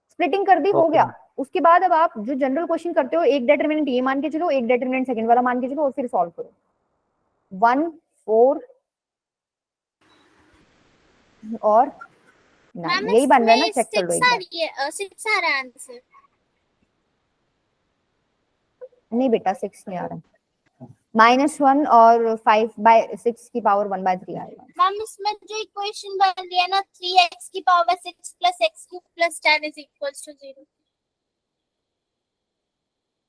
स्प्लिटिंग कर दी, हो गया। उसके बाद अब आप जो जनरल क्वेश्चन करते हो, एक डिटरमिनेंट ये मान के चलो, एक डिटरमिनेंट सेकंड वाला मान के चलो और फिर सॉल्व करो। 1 4 और 9 मैम यही बन रहा है ना, इसमें चेक कर लो एक 6 आ बार। रही है, 6 आ रहा है आंसर। नहीं बेटा 6 नहीं आ रहा, -1 और 5/6 की पावर 1/3 आएगा। मैम इसमें जो इक्वेशन बन रही है ना, 3x की power 6 plus x cube plus 10 is equals to 0।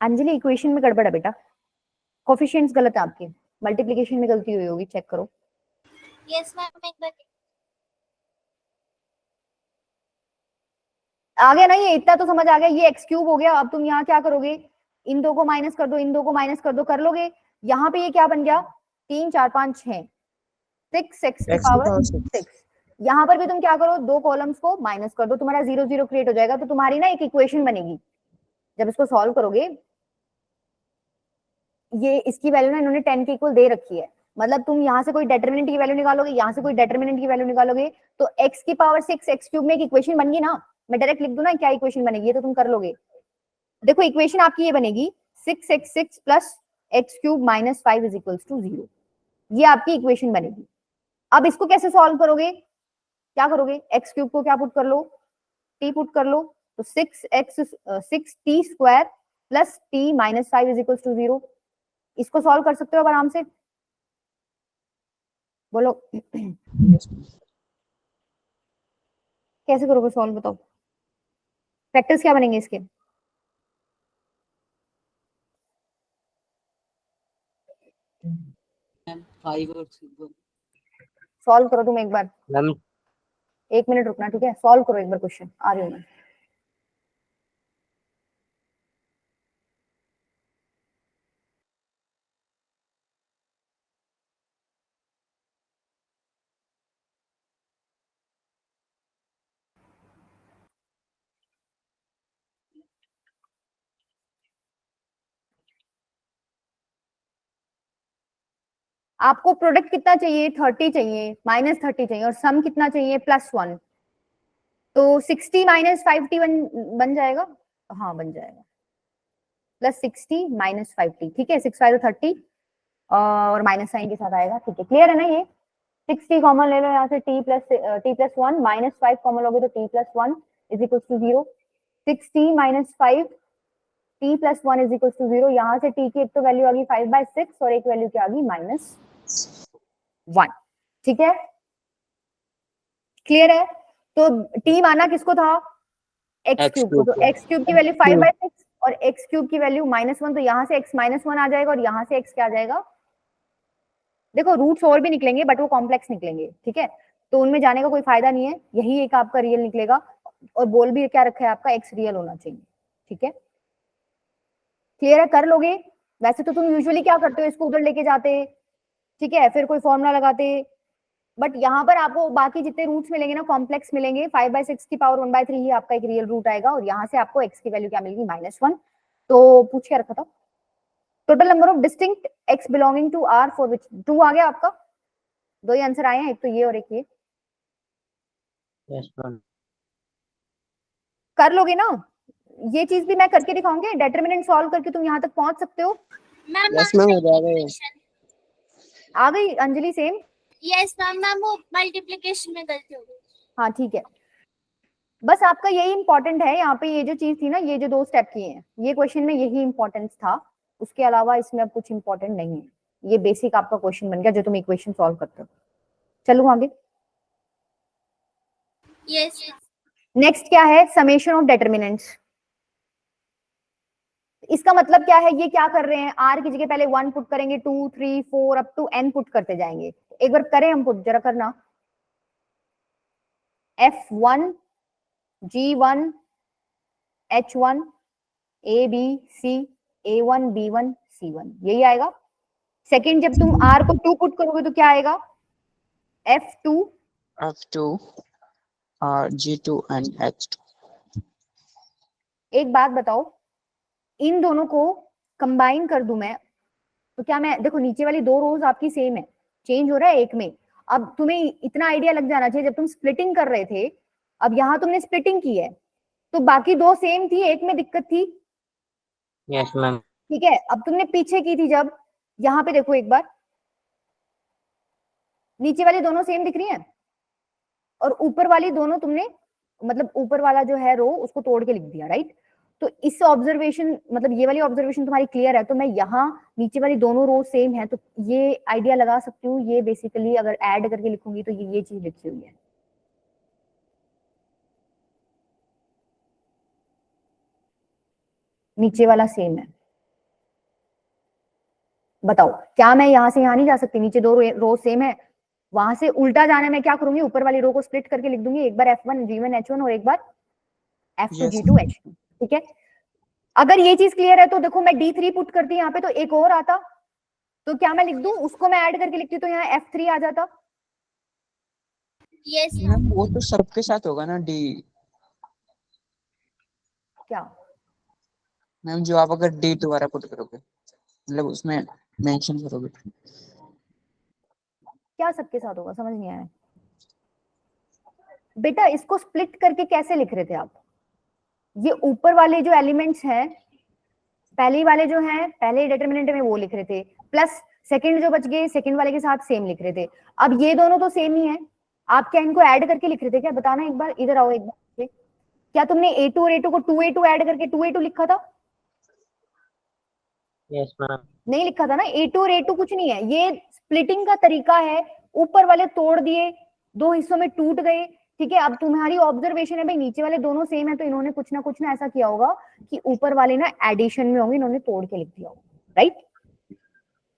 Anjali equation में गड़बड़ है बेटा, कोफिशिएंट्स गलत है आपके, मल्टीप्लिकेशन में गलती हुई होगी, चेक करो। यस मैम, एक बार आ गया ना, ये इतना तो समझ आ गया, ये एक्स क्यूब हो गया। अब तुम यहाँ क्या करोगे? इन दो को माइनस कर दो, इन दो को माइनस कर दो, कर लोगे। यहाँ पे ये क्या बन गया? 3 4 5 6 6 x की पावर 6। यहाँ पर भी तुम क्या करो? दो कॉलम्स को माइनस कर दो, तुम्हारा 0 0 क्रिएट हो जाएगा। तो तुम्हारी ना एक इक्वेशन बनेगी, जब इसको सॉल्व करोगे। ये इसकी वैल्यू ना इन्होंने 10 के इक्वल दे रखी है, मतलब तुम यहाँ से कोई डिटरमिनेंट की वैल्यू निकालोगे, यहाँ से कोई डिटरमिनेंट की वैल्यू निकालोगे, तो x की पावर 6 x क्यूब में एक इक्वेशन बन गई ना। मैं डायरेक्ट लिख दूं ना क्या इक्वेशन बनेगी, ये तो तुम कर लोगे। देखो इक्वेशन आपकी ये बनेगी 6x6 plus X cube minus 5 is equals to 0। ये आपकी इक्वेशन बनेगी। अब इसको कैसे सॉल्व करोगे? क्या करोगे? एक्स क्यूब को क्या पुट कर लो? t पुट कर लो, तो 6t square plus t minus 5 is equals to 0। इसको सॉल्व कर सकते हो अब आराम से, बोलो कैसे करोगे सॉल्व, बताओ फैक्टर्स क्या बनेंगे इसके? मैम 5 और 6 सॉल्व करो तुम एक बार, मैम 1 मिनट रुकना, ठीक है? सॉल्व करो एक बार क्वेश्चन, आ रही हूँ मैं। आपको प्रोडक्ट कितना चाहिए? 30 चाहिए, -30 चाहिए, और सम कितना चाहिए? +1। तो 60 माइनस 5t बन जाएगा, हाँ बन जाएगा, प्लस 60 माइनस 5t, ठीक है? 6 5 30 और माइनस साइन के साथ आएगा, ठीक है? क्लियर है ना? ये 60 कॉमन ले लो यहाँ से, t+1 माइनस 5 कॉमन लोगे तो t+1 is equal to 0। 60 minus 5 t+1 is equal to 0। यहाँ से t की एक तो वैल्यू आ गई 5/6 और एक वैल्यू क्या आ गई? -1, ठीक है? क्लियर है? तो t माना किसको था? x क्यूब को। तो x क्यूब की वैल्यू 5/6 और x क्यूब की वैल्यू -1, तो यहाँ से x -1 आ जाएगा और यहाँ से x क्या आ जाएगा? देखो रूट्स और भी निकलेंगे बट वो कॉम्प्लेक्स निकलेंगे, ठीक है? तो उनमें जाने का कोई फायदा नहीं है, यही एक आपका रियल निकलेगा। और बोल भी क्या रखा है आपका? x रियल होना चाहिए, ठीक है? क्लियर है? कर लोगे? वैसे तो तुम यूजुअली क्या करते हो, इसको उधर लेके जाते ठीक है, फिर कोई फॉर्मूला लगाते, बट यहाँ पर आपको बाकी जितने रूट्स मिलेंगे ना कॉम्प्लेक्स मिलेंगे, 5/6 की पावर 1/3 ही आपका एक रियल रूट आएगा, और यहाँ से आपको x की वैल्यू क्या मिलेगी, -1। तो पूछ क्या रखा था, total number of distinct x belonging to R for which 2 आ गया आपका, 2 ही आंसर आए हैं, एक तो ये और एक ये। Yes ma'am. कर लोगे ना, ये चीज भी मैं करके दिखाऊंगी, डिटरमिनेंट सॉल्व करके तुम यहाँ तक पहुंच सकते हो। मैम यस मैम, हो जाएगा ये। आ गई Anjali same? Yes ma'am, ma'am वो मल्टीप्लिकेशन में गलती हो गई। हाँ ठीक है, बस आपका यही इंपॉर्टेंट है यहाँ पे, ये जो चीज थी ना, ये जो 2 स्टेप किए हैं, ये क्वेश्चन में यही इंपॉर्टेंस था, उसके अलावा इसमें अब कुछ इंपॉर्टेंट नहीं है, ये बेसिक आपका क्वेश्चन बन गया जो तुम इक्वेशन सॉल्व करते हो। चलो आगे, यस। नेक्स्ट क्या है, समेशन ऑफ डिटरमिनेंट्स। इसका मतलब क्या है, ये क्या कर रहे हैं, r की जगह पहले 1 पुट करेंगे, 2 3 4 अप टू n पुट करते जाएंगे। एक बार करें हम पुट, जरा करना, f1 g1 h1 a b c a1 b1 c1, यही आएगा। सेकंड जब तुम r को 2 पुट करोगे तो क्या आएगा, f2 F2 G2 and H2। एक बात बताओ, इन दोनों को कंबाइन कर दूं मैं तो क्या मैं, देखो नीचे वाली 2 रोज आपकी सेम है, चेंज हो रहा है एक में। अब तुम्हें इतना आइडिया लग जाना चाहिए, जब तुम स्प्लिटिंग कर रहे थे, अब यहाँ तुमने स्प्लिटिंग की है, तो बाकी 2 सेम थी, एक में दिक्कत थी। Yes ma'am. ठीक है, अब तुमने पीछे की थी जब, यहाँ पे देखो एक बार, नीचे वाली दोनों सेम दिख रही हैं, और ऊपर वाली दोनों तुमने, मतलब ऊपर वाला जो है रो उसको तोड़ के लिख दिया, राइट। तो इस ऑब्जर्वेशन, मतलब ये वाली ऑब्जर्वेशन तुम्हारी क्लियर है, तो मैं यहाँ नीचे वाली दोनों रो सेम है, तो ये आइडिया लगा सकती हूँ, ये बेसिकली अगर ऐड करके लिखूंगी तो ये चीज लिखी हुई है। नीचे वाला सेम है, बताओ क्या मैं यहाँ से यहाँ नहीं जा सकती, नीचे 2 रो सेम है, वहां से उल्टा जाना है, मैं क्या करूंगी, ऊपर वाली रो को स्प्लिट करके लिख दूंगी, एक बार f1 g1 h1 और एक बार f2 Yes। g2 h2। ठीक है, अगर ये चीज क्लियर है तो देखो, मैं d3 पुट करती यहाँ पे तो एक और आता, तो क्या मैं लिख दूं, उसको मैं ऐड करके लिखती तो यहाँ f3 आ जाता। यस मैम वो तो सबके साथ होगा ना D। क्या मैम जो आप अगर D दोबारा पुट करोगे, मतलब उसमें मेंशन करोगे। क्या सबके साथ होगा, समझ नहीं आया बेटा, इसको स्प्लिट करके कैसे लिख रहे थे आप, ये ऊपर वाले जो एलिमेंट्स हैं, पहले वाले जो हैं, पहले डिटरमिनेंट में वो लिख रहे थे, प्लस सेकंड जो बच गए सेकंड वाले के साथ सेम लिख रहे थे। अब ये दोनों तो सेम ही है, आप क्या इनको ऐड करके लिख रहे थे क्या, बताना एक बार, इधर आओ एक बार, क्या तुमने a2 और a2 को 2a2 ऐड करके 2a2 लिखा था, यस मैम। नहीं लिखा था ना, a2 और a2 कुछ नहीं है, ये स्प्लिटिंग का तरीका है, ऊपर वाले तोड़ दिए, 2 हिस्सों में टूट गए। ठीक है, अब तुम्हारी ऑब्जर्वेशन है भाई, नीचे वाले दोनों सेम है, तो इन्होंने कुछ ना ऐसा किया होगा कि ऊपर वाले ना एडिशन में होंगे, इन्होंने तोड़ के लिख दिया होगा, राइट।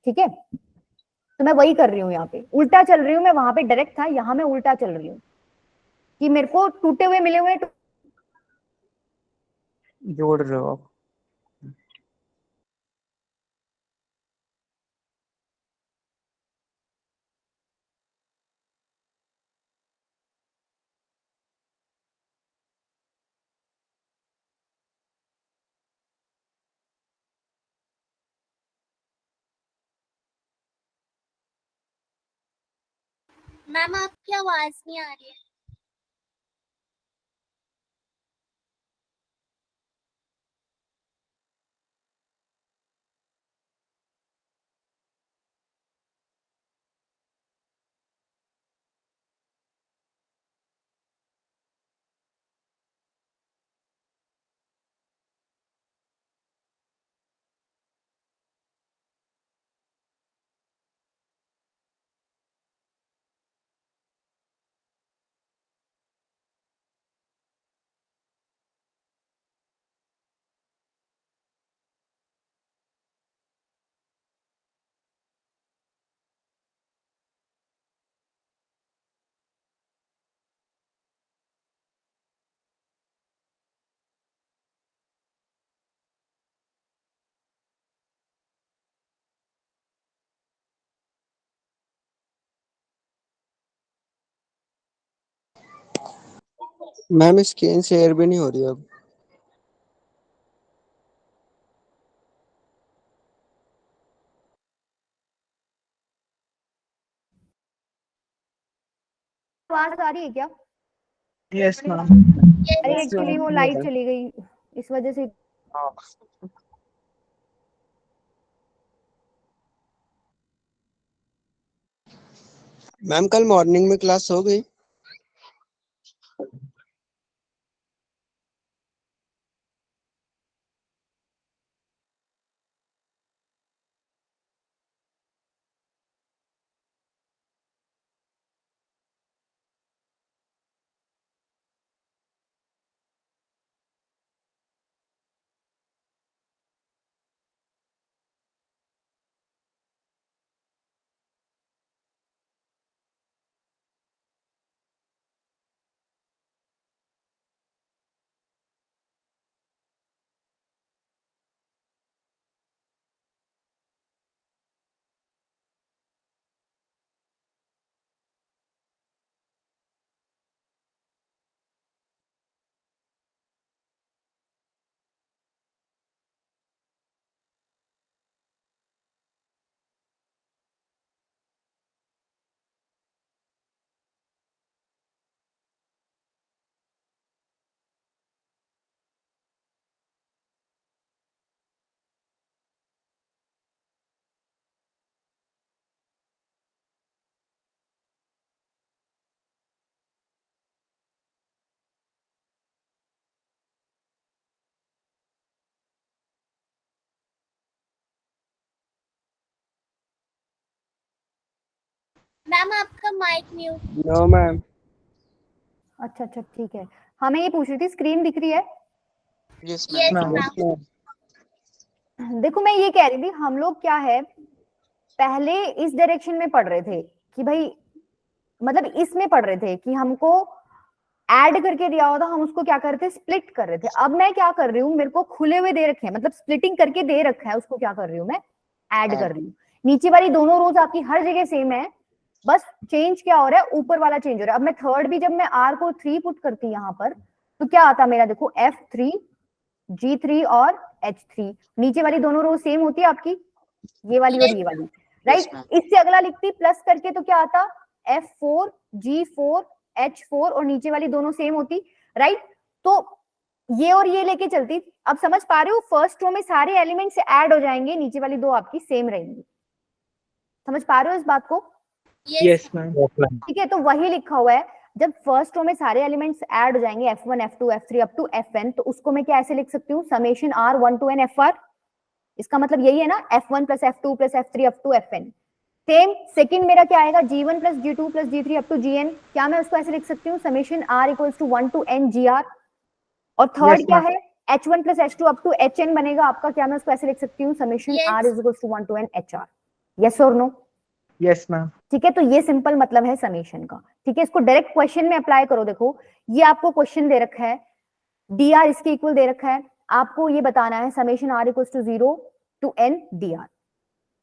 ठीक है, तो मैं वही कर रही हूँ, यहाँ पे उल्टा चल रही हूँ मैं, वहां पे डायरेक्ट था, यहाँ मैं उल्टा चल रही हूँ कि मेरे को टूटे हुए मिले हुए जोड़ रहे हो आप। मैम आपकी आवाज नहीं आ रही है। मैम स्क्रीन शेयर भी नहीं हो रही अब। आवाज आ रही है क्या? Yes ma'am. अरे Yes, एक्चुअली वो लाइट चली गई, इस वजह से। मैम कल मॉर्निंग में क्लास हो गई? मैम आपका माइक म्यूट। No ma'am. अच्छा अच्छा ठीक है, हमें ये पूछ रही थी, स्क्रीन दिख रही है? Yes Yes, ma'am. ma'am. देखो मैं ये कह रही थी, हम लोग क्या है पहले इस डायरेक्शन में पढ़ रहे थे कि भाई, मतलब इसमें पढ़ रहे थे कि हमको ऐड करके दिया होता, हम उसको क्या कर रहे थे, स्प्लिट कर रहे थे। अब मैं क्या कर रही हूँ, मेरे को खुले हुए दे रखे हैं, मतलब स्प्लिटिंग करके दे रखा है, उसको क्या कर रही हूँ मैं, ऐड कर रही हूँ। नीचे वाली दोनों रोज आपकी हर जगह सेम है, बस चेंज क्या हो रहा है, ऊपर वाला चेंज हो रहा है। अब मैं थर्ड भी, जब मैं आर को 3 पुट करती यहाँ पर, तो क्या आता मेरा, देखो F3 G3 और H3, नीचे वाली दोनों रो सेम होती है आपकी, ये वाली और ये वाली, राइट। इससे अगला लिखती प्लस करके, तो क्या आता, F4 G4 H4, और नीचे वाली दोनों सेम होती, राइट। तो ये और ये लेके चलती। अब समझ पा रहे हो, फर्स्ट रो में सारे एलिमेंट से ऐड हो जाएंगे, नीचे वाली दो आपकी सेम रहेंगी। समझ पा रहे हो इस बात को? Yes ma'am. ठीक है, तो वही लिखा हुआ है, जब फर्स्ट रो में सारे एलिमेंट्स ऐड हो जाएंगे F1 F2 F3 up to Fn, तो उसको मैं क्या ऐसे लिख सकती हूँ, summation R 1 to n Fr। इसका मतलब यही है ना, F1 plus F2 plus F3 up to Fn। Same second मेरा क्या आएगा, G1 plus G2 plus G3 up to Gn, क्या मैं उसको ऐसे लिख सकती हूँ, summation R equals to 1 to n Gr। और थर्ड क्या है, H1 plus H2 up to Hn बनेगा आपका, क्या मैं उसको ऐसे लिख सकती हूँ, summation Yes. R is equals to 1 to n Hr। Yes और नो? Yes ma'am. ठीक है, तो ये सिंपल मतलब है समेशन का। ठीक है, इसको डायरेक्ट क्वेश्चन में अप्लाई करो। देखो ये आपको क्वेश्चन दे रखा है, dr इसके इक्वल दे रखा है, आपको ये बताना है summation r equals to 0 to n dr।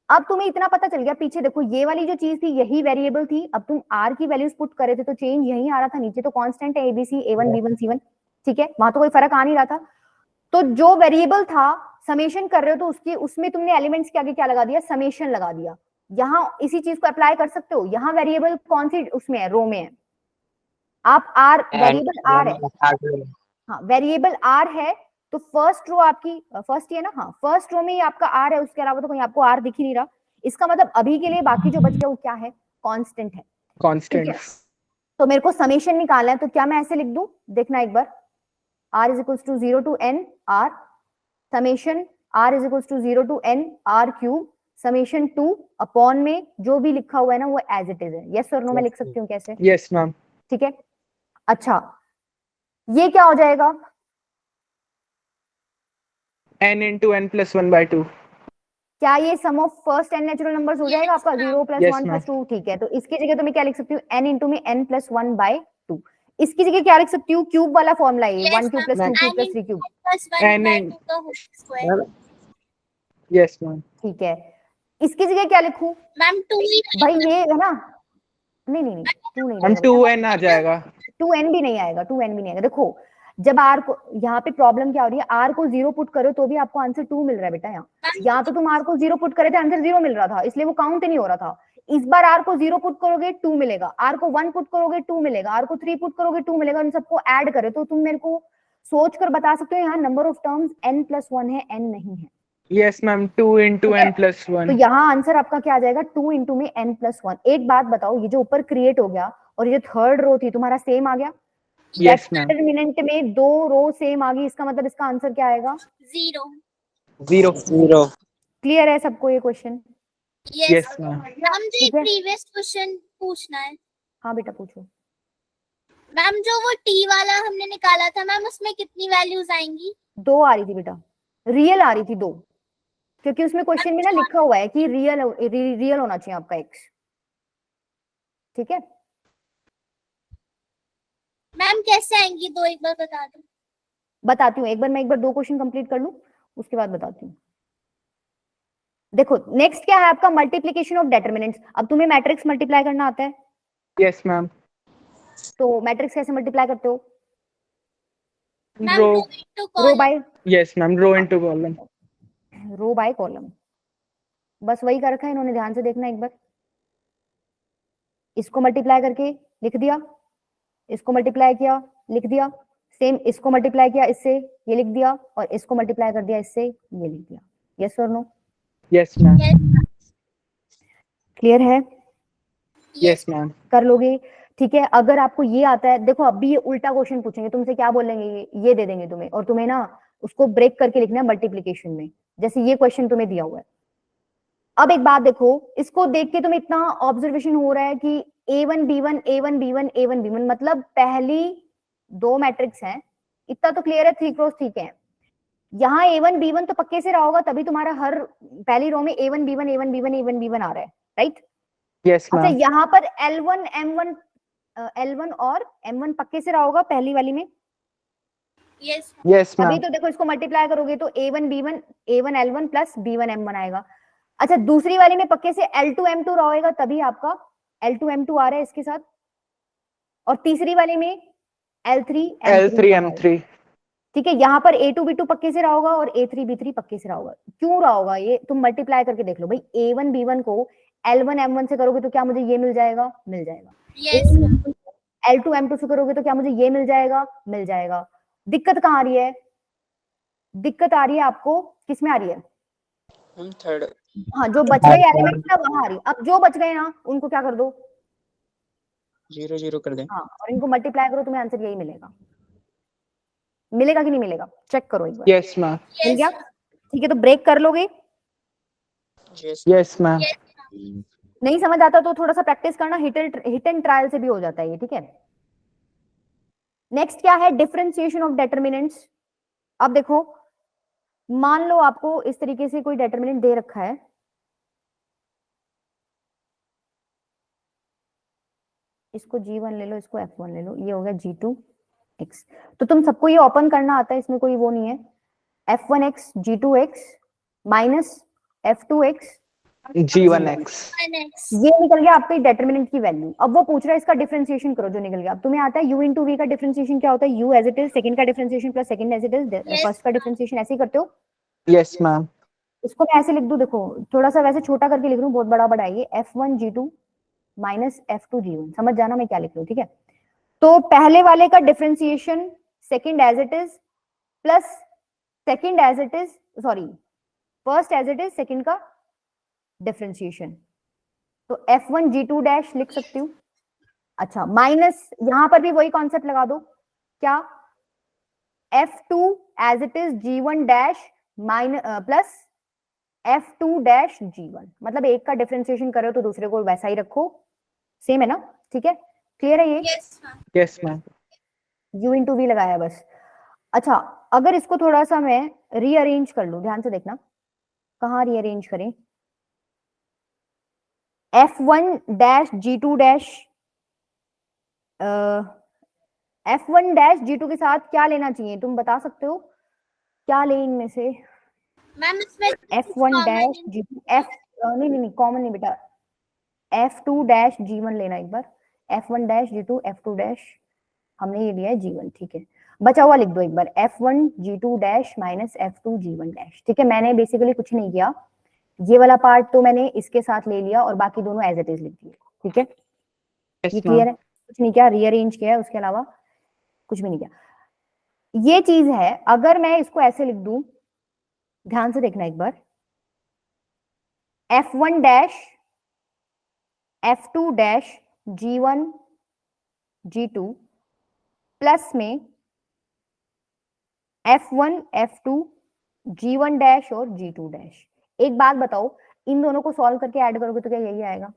अब तुम्हें इतना पता चल गया, पीछे देखो ये वाली जो चीज थी यही वेरिएबल थी, अब तुम r की वैल्यूज पुट करे थे तो चेंज यही आ रहा था, नीचे तो कांस्टेंट है abc a1 b1 c1, ठीक है, वहां तो कोई फर्क आ नहीं रहा था। तो जो वेरिएबल था समेशन कर रहे हो, तो उसकी उसमें तुमने एलिमेंट्स के आगे क्या लगा दिया, समेशन लगा दिया। यहाँ इसी चीज को अप्लाई कर सकते हो, यहाँ वेरिएबल कौन सी उसमें है, रो में है, आप आर, वेरिएबल आर है, हाँ वेरिएबल आर है, तो फर्स्ट रो आपकी फर्स्ट ही है ना, हाँ फर्स्ट रो में ही आपका आर है, उसके अलावा तो कहीं आपको आर दिख ही नहीं रहा। इसका मतलब अभी के लिए बाकी जो बच गया वो क्या है, कांस्टेंट है, कांस्टेंट। तो मेरे को समेशन निकालना है, तो क्या मैं ऐसे लिख दूं, देखना एक बार, r is equals to 0 to n r, summation r is equals to 0 to n r cube, summation 2 upon में जो भी लिखा हुआ है ना वो एज इट इज है। यस और नो मैं लिख सकती हूँ कैसे? Yes ma'am. ठीक है, अच्छा ये क्या हो जाएगा, n into n plus 1 by 2। क्या ये sum of first N natural numbers हो जाएगा आपका, 0 प्लस Yes, 1 ma'am. प्लस 2, ठीक है। तो इसकी जगह तो मैं क्या लिख सकती हूँ, n इंटू में n प्लस 1 बाय 2। इसकी जगह क्या लिख सकती हूँ, क्यूब वाला फॉर्मूला है, 1 cube plus 2 cube plus 3 cube, Plus 1 N by in- 2 का whole square. Yes ma'am. ठीक है। इसकी जगह क्या लिखूं, मैम 2 ही भाई ये है ना, नहीं नहीं नहीं 2 नहीं हम रहेगा 2n आ जाएगा। 2n भी नहीं आएगा, 2n भी नहीं आएगा। देखो जब r को, यहाँ पे प्रॉब्लम क्या हो रही है, r को 0 पुट करो तो भी आपको आंसर 2 मिल रहा है बेटा। यहाँ तो तुम r को 0 पुट करे थे, आंसर 0 मिल रहा था, इसलिए वो काउंट ही नहीं हो रहा था। इस बार r को 0 पुट करोगे 2 मिलेगा, r को 1 पुट करोगे 2 मिलेगा, r को 3 पुट करोगे 2 मिलेगा। इन सबको ऐड करे तो तुम मेरे को सोच कर बता सकते हो यहाँ नंबर ऑफ टर्म्स n+1 है, n नहीं है। Yes ma'am, 2 into n+1। तो यहाँ आंसर आपका क्या आ जाएगा, 2 into में n+1। एक बात बताओ, ये जो ऊपर क्रिएट हो गया और ये थर्ड रो थी तुम्हारा सेम आ गया? Yes ma'am. डिटरमिनेंट में 2 रो सेम आ गई, इसका मतलब इसका आंसर क्या आएगा? 0। क्लियर है सबको ये क्वेश्चन? Yes ma'am. मैम, जो ठीक है। प्रीवियस क्वेश्चन पूछना है हाँ बेटा पूछो। मैम। जो वो टी वाला हमने निकाला था मैम, उसमें कितनी वैल्यूज आएंगी? 2 आ रही थी बेटा, रियल आ रही थी 2, क्योंकि उसमें क्वेश्चन में ना लिखा हुआ है कि रियल होना चाहिए आपका x। ठीक है मैम कैसे आएंगी 2, एक बार बता दो। बताती हूँ, मैं एक बार 2 क्वेश्चन कंप्लीट कर लूं, उसके बाद बताती हूँ। देखो नेक्स्ट क्या है आपका, मल्टीप्लीकेशन ऑफ डेटरमिनेंट्स। अब तुम्हें मैट्रिक्स मल्टीप्लाई करना आता है? Yes ma'am. तो मैट्रिक्स कैसे मल्टीप्लाई करते हो? Ma'am row. Row by yes ma'am, row into column. Row by column, बस वही कर रखा है इन्होंने, ध्यान से देखना एक बार। इसको मल्टीप्लाई करके लिख दिया, इसको मल्टीप्लाई किया लिख दिया, सेम इसको मल्टीप्लाई किया इससे ये लिख दिया, और इसको मल्टीप्लाई कर दिया इससे ये लिख दिया। यस और नो? Yes ma'am. क्लियर है? Yes ma'am. कर लोगे? ठीक है। अगर आपको ये आता है, देखो अभी ये उल्टा क्वेश्चन पूछेंगे तुमसे, क्या बोलेंगे, ये दे देंगे तुम्हें, और तुम्हें ना उसको ब्रेक करके लिखना है मल्टीप्लीकेशन में, जैसे ये क्वेश्चन तुम्हें दिया हुआ है। अब एक बात देखो, इसको देख के तुम्हें इतना ऑब्जर्वेशन हो रहा है कि a1 b1 a1 b1 a1 b1, मतलब पहली 2 मैट्रिक्स हैं, इतना तो क्लियर है, 3 क्रॉस 3 के हैं। यहाँ a1 b1 तो पक्के से रहा होगा, तभी तुम्हारा हर पहली रो में a1 b1 a1 b1 a1 b1 आ रहा है, राइट? यस अच्छा मैम। यहाँ पर L1 M1 L1 और M1 पक्के से रहा होगा पहली वाली में। यस यस अभी मैम। तो देखो इसको मल्टीप्लाई करोगे तो a1 b1 a1 L1 plus b1 M1 आएगा। अच्छा दूसरी वाली में पक्के से L2 M2 रहा होगा, तभी आपका L2 M2 आ रहा है इसके साथ, और तीसरी वाली में L3 M3। ठीक है। यहाँ पर A2 B2 पक्के से रहा होगा और A3 B3 पक्के से रहा होगा। क्यों रहा होगा ये तुम मल्टीप्लाई करके देख लो भाई। A1 B1 को L1 M1 से करोगे तो क्या मुझे ये मिल जाएगा? मिल जाएगा। यस L2 M2 से करोगे तो क्या मुझे ये मिल जाएगा? मिल जाएगा। दिक्कत कहाँ आ रही है? दिक्कत आ रही है आपको किसमें आ रही है? थर्ड। हाँ, जो बच गए एलिमेंट ना वहां आ रही है। अब जो बच गए ना उनको क्या कर दो? 0 0 कर दें। हाँ, और इनको मल्टीप्लाई करो, तुम्हें आंसर यही मिलेगा। मिलेगा कि नहीं मिलेगा? चेक करो एक बार। Yes ma'am. मिल गया? ठीक है, तो ब्रेक कर लोगे। Yes ma'am. नहीं समझ आता तो थोड़ा सा प्रैक्टिस करना, हिट एंड ट्रायल से भी हो जाता है ये, ठीक है। नेक्स्ट क्या है? Differentiation of determinants. अब देखो मान लो आपको इस तरीके से कोई डेटरमिनेंट दे रखा है, इसको G1 ले लो, इसको F1 ले लो, ये हो गया G2x। तो तुम सबको ये ओपन करना आता है, इसमें कोई वो नहीं है। F1x G2x minus F2x G1x। ये निकल गया आपके डेटरमिनेंट की वैल्यू। अब वो पूछ रहा है इसका डिफरेंशिएशन करो, जो निकल गया। अब तुम्हें आता है u इंटू वी का डिफरेंशिएशन क्या होता है? u as it is, second का differentiation plus second as it is, first का डिफरेंशिएशन ऐसे ही करते हो। Yes ma'am. इसको मैं ऐसे लिख दूं, देखो थोड़ा सा वैसे छोटा करके लिख रहा हूँ, बहुत बड़ा बड़ा है ये। F1 G2 minus F2 G1, समझ जाना मैं क्या लिख रही हूँ, ठीक है। तो पहले वाले का differentiation second as it is plus second as it is, sorry first as it is, second का डिफरेंशिएशन, तो F1 G2 डैश लिख सकती हूँ। अच्छा माइनस यहां पर भी वही कॉन्सेप्ट लगा दो, क्या? F2 as it is G1 dash minus plus F2 dash G1, मतलब एक का डिफरेंशिएशन करो तो दूसरे को वैसा ही रखो, सेम है ना, ठीक है। क्लियर है ये? Yes ma'am. u into V लगाया बस। अच्छा अगर इसको थोड़ा सा मैं रीअरेंज कर लूं, ध्यान से देखना कहाँ रीअरेंज करें। F1 dash G2 dash, F1 dash G2 के साथ क्या लेना चाहिए तुम बता सकते हो? क्या ले इनमें से? मैम इसमें F1 डैश G2 नहीं कॉमन नहीं बेटा, F2 डैश G1 लेना एक बार। F1 dash G2 F2 dash हमने ये लिया है G1, ठीक है। बचा हुआ लिख दो एक बार, F1 G2 dash minus F2 G1 dash, ठीक है। मैंने बेसिकली कुछ नहीं किया, ये वाला पार्ट तो मैंने इसके साथ ले लिया और बाकी दोनों एज इट इज लिख दिए, ठीक है। ये क्लियर है? कुछ नहीं किया, रीअरेंज किया है, उसके अलावा कुछ भी नहीं किया। ये चीज है, अगर मैं इसको ऐसे लिख दूं, ध्यान से देखना एक बार, F1 dash F2 dash G1 G2 plus में F1 F2 G1 डैश और G2 डैश। एक बात बताओ, इन दोनों को सॉल्व करके ऐड करोगे तो क्या यही आएगा?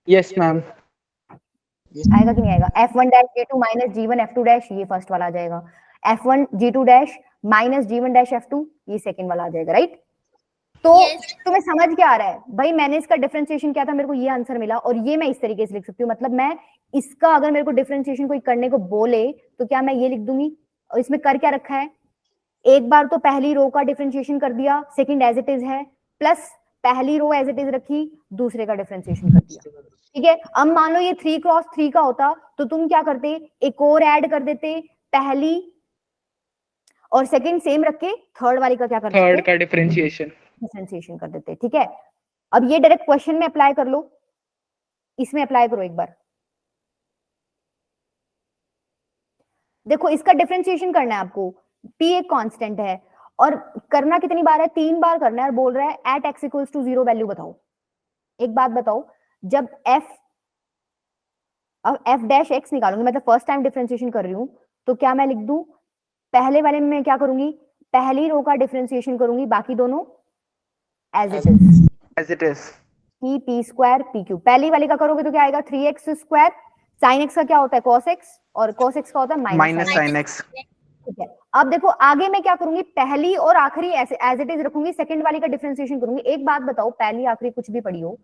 Yes ma'am. आएगा कि नहीं आएगा? F1 dash G2 minus G1 F2 dash, ये फर्स्ट वाला आ जाएगा। F1 G2 dash minus G1 dash F2, ये सेकंड वाला आ जाएगा, राइट? तो तुम्हें समझ क्या आ रहा है भाई? मैंने इसका डिफरेंशिएशन किया था, मेरे को ये आंसर मिला, और ये मैं इस तरीके से लिख सकती हूँ। मतलब मैं इसका अगर मेरे को डिफरेंशिएशन कोई करने को बोले तो क्या मैं ये लिख दूंगी? और इसमें कर क्या रखा है? एक बार तो पहली रो का डिफरेंशिएशन कर दिया, सेकंड एज इट इज है, प्लस पहली रो एज इट इज रखी, दूसरे का डिफरेंशिएशन कर दिया, ठीक है। अब मान लो ये 3 क्रॉस 3 का होता तो तुम क्या करते? एक और ऐड कर देते, पहली और सेकंड सेम रख के थर्ड वाली का क्या करते? थर्ड का डिफरेंशिएशन कर देते, ठीक है। अब ये डायरेक्ट क्वेश्चन में अप्लाई कर लो, इसमें अप्लाई करो एक बार। देखो इसका डिफरेंशिएशन करना है आपको, p एक कांस्टेंट है और करना कितनी बार है? 3 बार करना है, और बोल रहा है at x equals to 0 value बताओ। एक बात बताओ, जब f डैश x निकालूंगी, मतलब फर्स्ट टाइम डिफरेंशिएशन कर रही हूं, तो क्या मैं लिख दूं? पहले वाले में मैं क्या करूंगी? पहली रो का डिफरेंशिएशन करूंगी, बाकी दोनों as it is p square p cube. पहली वाली का करोगे तो क्या आएगा? 3x स्क्वायर, sin x का क्या होता है? cos x, और cos x का होता है माइनस sin x, ठीक है। अब देखो आगे मैं क्या करूंगी? पहली और आखिरी एज इट इज रखूंगी, सेकंड वाली का डिफरेंशिएशन करूंगी। एक बात बताओ, पहली आखिरी कुछ भी पढ़ी हो,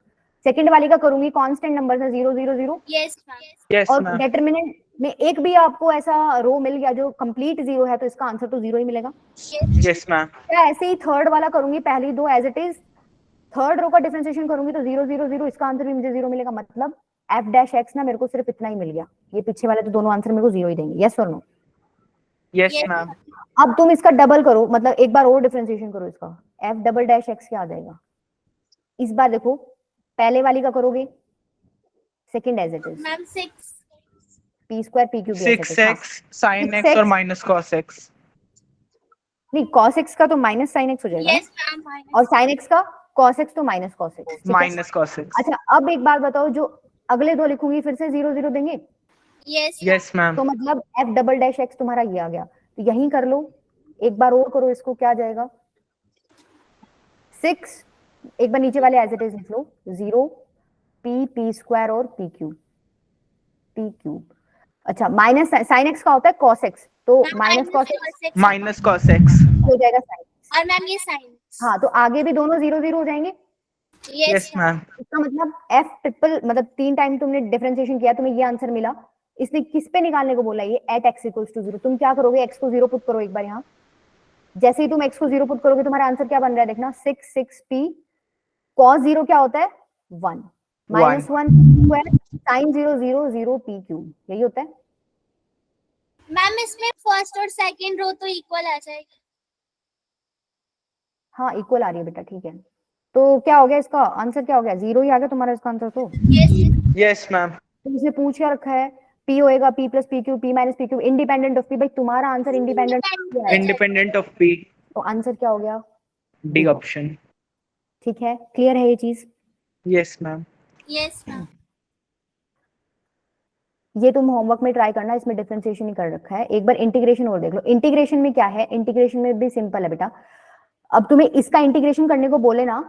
सेकंड वाली का करूंगी, कांस्टेंट नंबर है 0 0 0, यस और डिटरमिनेंट में एक भी आपको ऐसा रो मिल गया जो कंप्लीट 0 है, तो इसका आंसर तो 0 ही मिलेगा। Yes ma'am. क्या ऐसे ही थर्ड वाला करूंगी, पहली दो as it is, third row का डिफरेंशिएशन करूंगी तो 0 0 0, इसका आंसर भी मुझे 0 मिलेगा। मतलब f डैश x ना मेरे को सिर्फ इतना ही मिल गया, ये पीछे वाले तो दोनों आंसर मेरे को 0 ही देंगे। यस और नो? Yes ma'am. अब तुम इसका डबल करो, मतलब एक बार और डिफरेंशिएशन करो इसका, f डबल डैश x क्या आ जाएगा? इस बार देखो, पहले वाली का करोगे, second as it is ma'am 6 p square p cube 6x sin x और माइनस cos x। नहीं, cos x का तो माइनस sin x हो जाएगा, यस मैम, और sin x का cos x तो minus cos x, minus cos x। अच्छा अब एक बात बताओ, जो अगले दो लिखूंगी फिर से 0 0 देंगे? Yes ma'am. तो मतलब f डबल डैश x तुम्हारा ये आ गया, तो यहीं कर लो। एक बार और करो इसको, क्या आ जाएगा? 6, एक बार नीचे वाले एज इट इज लिख लो, 0 p स्क्वायर और p क्यूब। अच्छा माइनस sin x का होता है cos x, तो माइनस cos x हो जाएगा sin x। और मैम ये साइन, हाँ, तो आगे भी दोनों 0 0 हो जाएंगे। Yes ma'am. इसका मतलब f ट्रिपल, मतलब 3 टाइम तुमने डिफरेंशिएशन किया, तुम्हें ये आंसर मिला। इसने किस पे निकालने को बोला? ये एट x इक्वल्स टू 0। तुम क्या करोगे? x को 0 पुट करो एक बार यहाँ। जैसे ही तुम x को 0 पुट करोगे, तुम्हारा आंसर क्या बन रहा है? देखना, 6 p cos 0 क्या होता है? 1 minus 1 square sin 0 0 0 p cube, यही होता है। मैम इसमें फर्स्ट और सेकंड रो तो इक्वल आ जाएगी। हाँ इक्वल आ रही है बेटा, ठीक है। तो क्या हो गया इसका आंसर? क्या हो गया? 0 ही आ गया तुम्हारा इसका आंसर। तो यस मैम। तो इसने पूछ क्या रखा है? p होएगा p plus p cube, p minus p cube, independent of p। भाई तुम्हारा आंसर इंडिपेंडेंट ऑफ p, तो आंसर क्या हो गया? D option. ठीक है, क्लियर है ये चीज? Yes ma'am. Yes ma'am. ये तुम होमवर्क में ट्राई करना, इसमें डिफरेंशिएशन ही कर रखा है। एक बार इंटीग्रेशन और देख लो। इंटीग्रेशन में क्या है? इंटीग्रेशन में भी सिंपल है बेटा। अब तुम्हें इसका इंटीग्रेशन करने को बोले ना,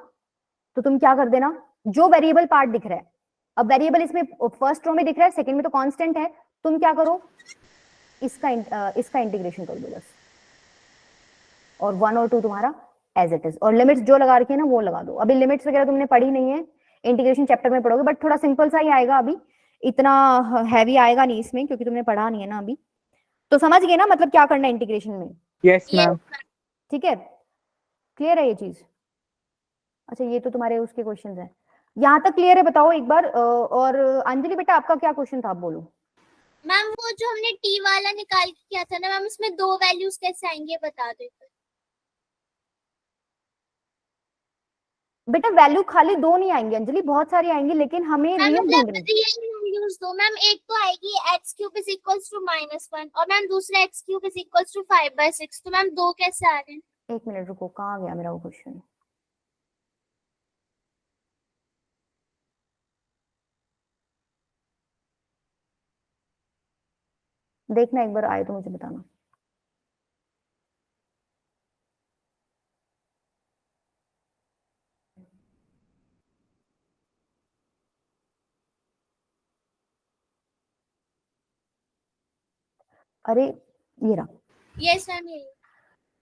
तो तुम क्या कर देना, जो वेरिएबल पार्ट दिख रहा है, अब वेरिएबल इसमें फर्स्ट रो में दिख रहा है, सेकंड में तो कांस्टेंट है, तुम क्या करो, इसका इंटीग्रेशन कर दो बस, और 1 और 2 तुम्हारा एज इट इज, और लिमिट्स जो लगा रखी है ना वो लगा दो। अभी लिमिट्स वगैरह तुमने पढ़ी नहीं है, इंटीग्रेशन चैप्टर में पढ़ोगे, बट थोड़ा सिंपल सा ही आएगा, अभी इतना हैवी आएगा नहीं इसमें, क्योंकि तुमने पढ़ा नहीं है ना अभी। तो समझ गए ना मतलब क्या करना है इंटीग्रेशन में? Yes ma'am. ठीक है, क्लियर है ये चीज? अच्छा ये तो तुम्हारे उसके क्वेश्चंस हैं, यहाँ तक क्लियर है? बताओ एक बार। और अंजलि बेटा आपका क्या क्वेश्चन था, आप बोलो। मैम वो जो हमने टी वाला निकाल के किया था ना मैम, उसमें दो वैल्यूज कैसे आएंगे बता दो। बेटा वैल्यू खाली दो नहीं आएंगे अंजलि, बहुत सारी आएंगी, लेकिन हमें मैम रियल मतलब ढूंढनी है। रियल वैल्यूज दो मैम। एक तो आएगी x³ इज इक्वल्स टू -1 और मैम दूसरा x³ इज इक्वल्स टू 5/6। तो मैम दो कैसे आ रहे हैं? एक मिनट रुको, कहाँ गया मेरा वो क्वेश्चन। देखना एक बार आए तो मुझे बताना। अरे ये रहा। यस मैम यही।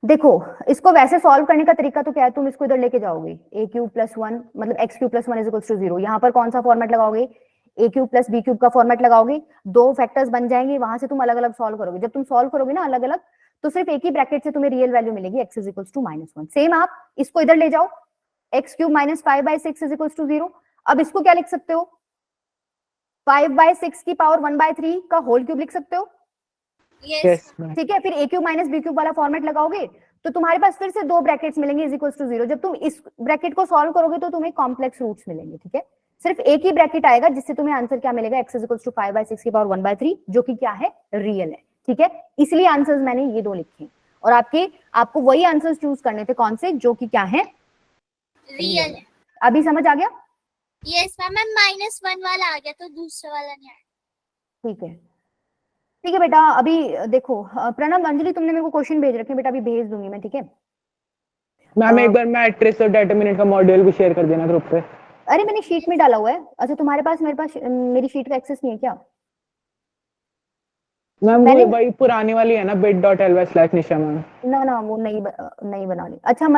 देखो इसको वैसे सॉल्व करने का तरीका तो क्या है, तुम इसको इधर लेके जाओगे a³ + 1 मतलब x³ + 1 = 0। यहाँ पर कौन सा फॉर्मेट लगाओगे, a³ + b³ का फॉर्मेट लगाओगे, दो फैक्टर्स बन जाएंगे, वहां से तुम अलग अलग सॉल्व करोगे। जब तुम सॉल्व करोगे ना अलग अलग, तो सिर्फ एक ही ब्रैकेट से तुम्हें रियल वैल्यू मिलेगी, x = -1। सेम आप इसको इधर ले जाओ, x³ - 5/6 = 0। अब इसको क्या लिख सकते हो, 5/6 की पावर 1/3 का होल क्यूब लिख सकते हो। यस ठीक है, फिर a³ - b³ वाला फॉर्मेट लगाओगे तो तुम्हारे पास फिर से दो ब्रैकेट्स मिलेंगे = 0। जब तुम इस ब्रैकेट को सॉल्व करोगे तो तुम्हें कॉम्प्लेक्स रूट्स मिलेंगे। ठीक है, सिर्फ एक ही ब्रैकेट आएगा जिससे तुम्हें आंसर क्या मिलेगा, x = 5/6 की पावर 1/3, जो कि क्या है, रियल है। ठीक है, इसलिए आंसर्स मैंने ये दो लिखे और आपको वही आंसर्स चूज करने थे, कौन से, जो कि क्या है, रियल है। अभी समझ आ गया? यस मैम -1 वाला आ गया तो दूसरा वाला नहीं आया। ठीक है, ठीक है बेटा। अभी देखो प्रणव, अंजलि तुमने मेरे को क्वेश्चन भेज रखे हैं बेटा, अभी भेज दूंगी मैं। ठीक है मैम एक बार मैट्रिक्स और डिटरमिनेंट का मॉड्यूल भी शेयर कर देना ग्रुप पे। अरे मैंने शीट में डाला हुआ है। अच्छा तुम्हारे पास मेरे पास मेरी शीट का एक्सेस नहीं है क्या? मैम मैंने वही पुरानी वाली है ना bit.ly/nisha मैम। ना वो नहीं बनानी। अच्छा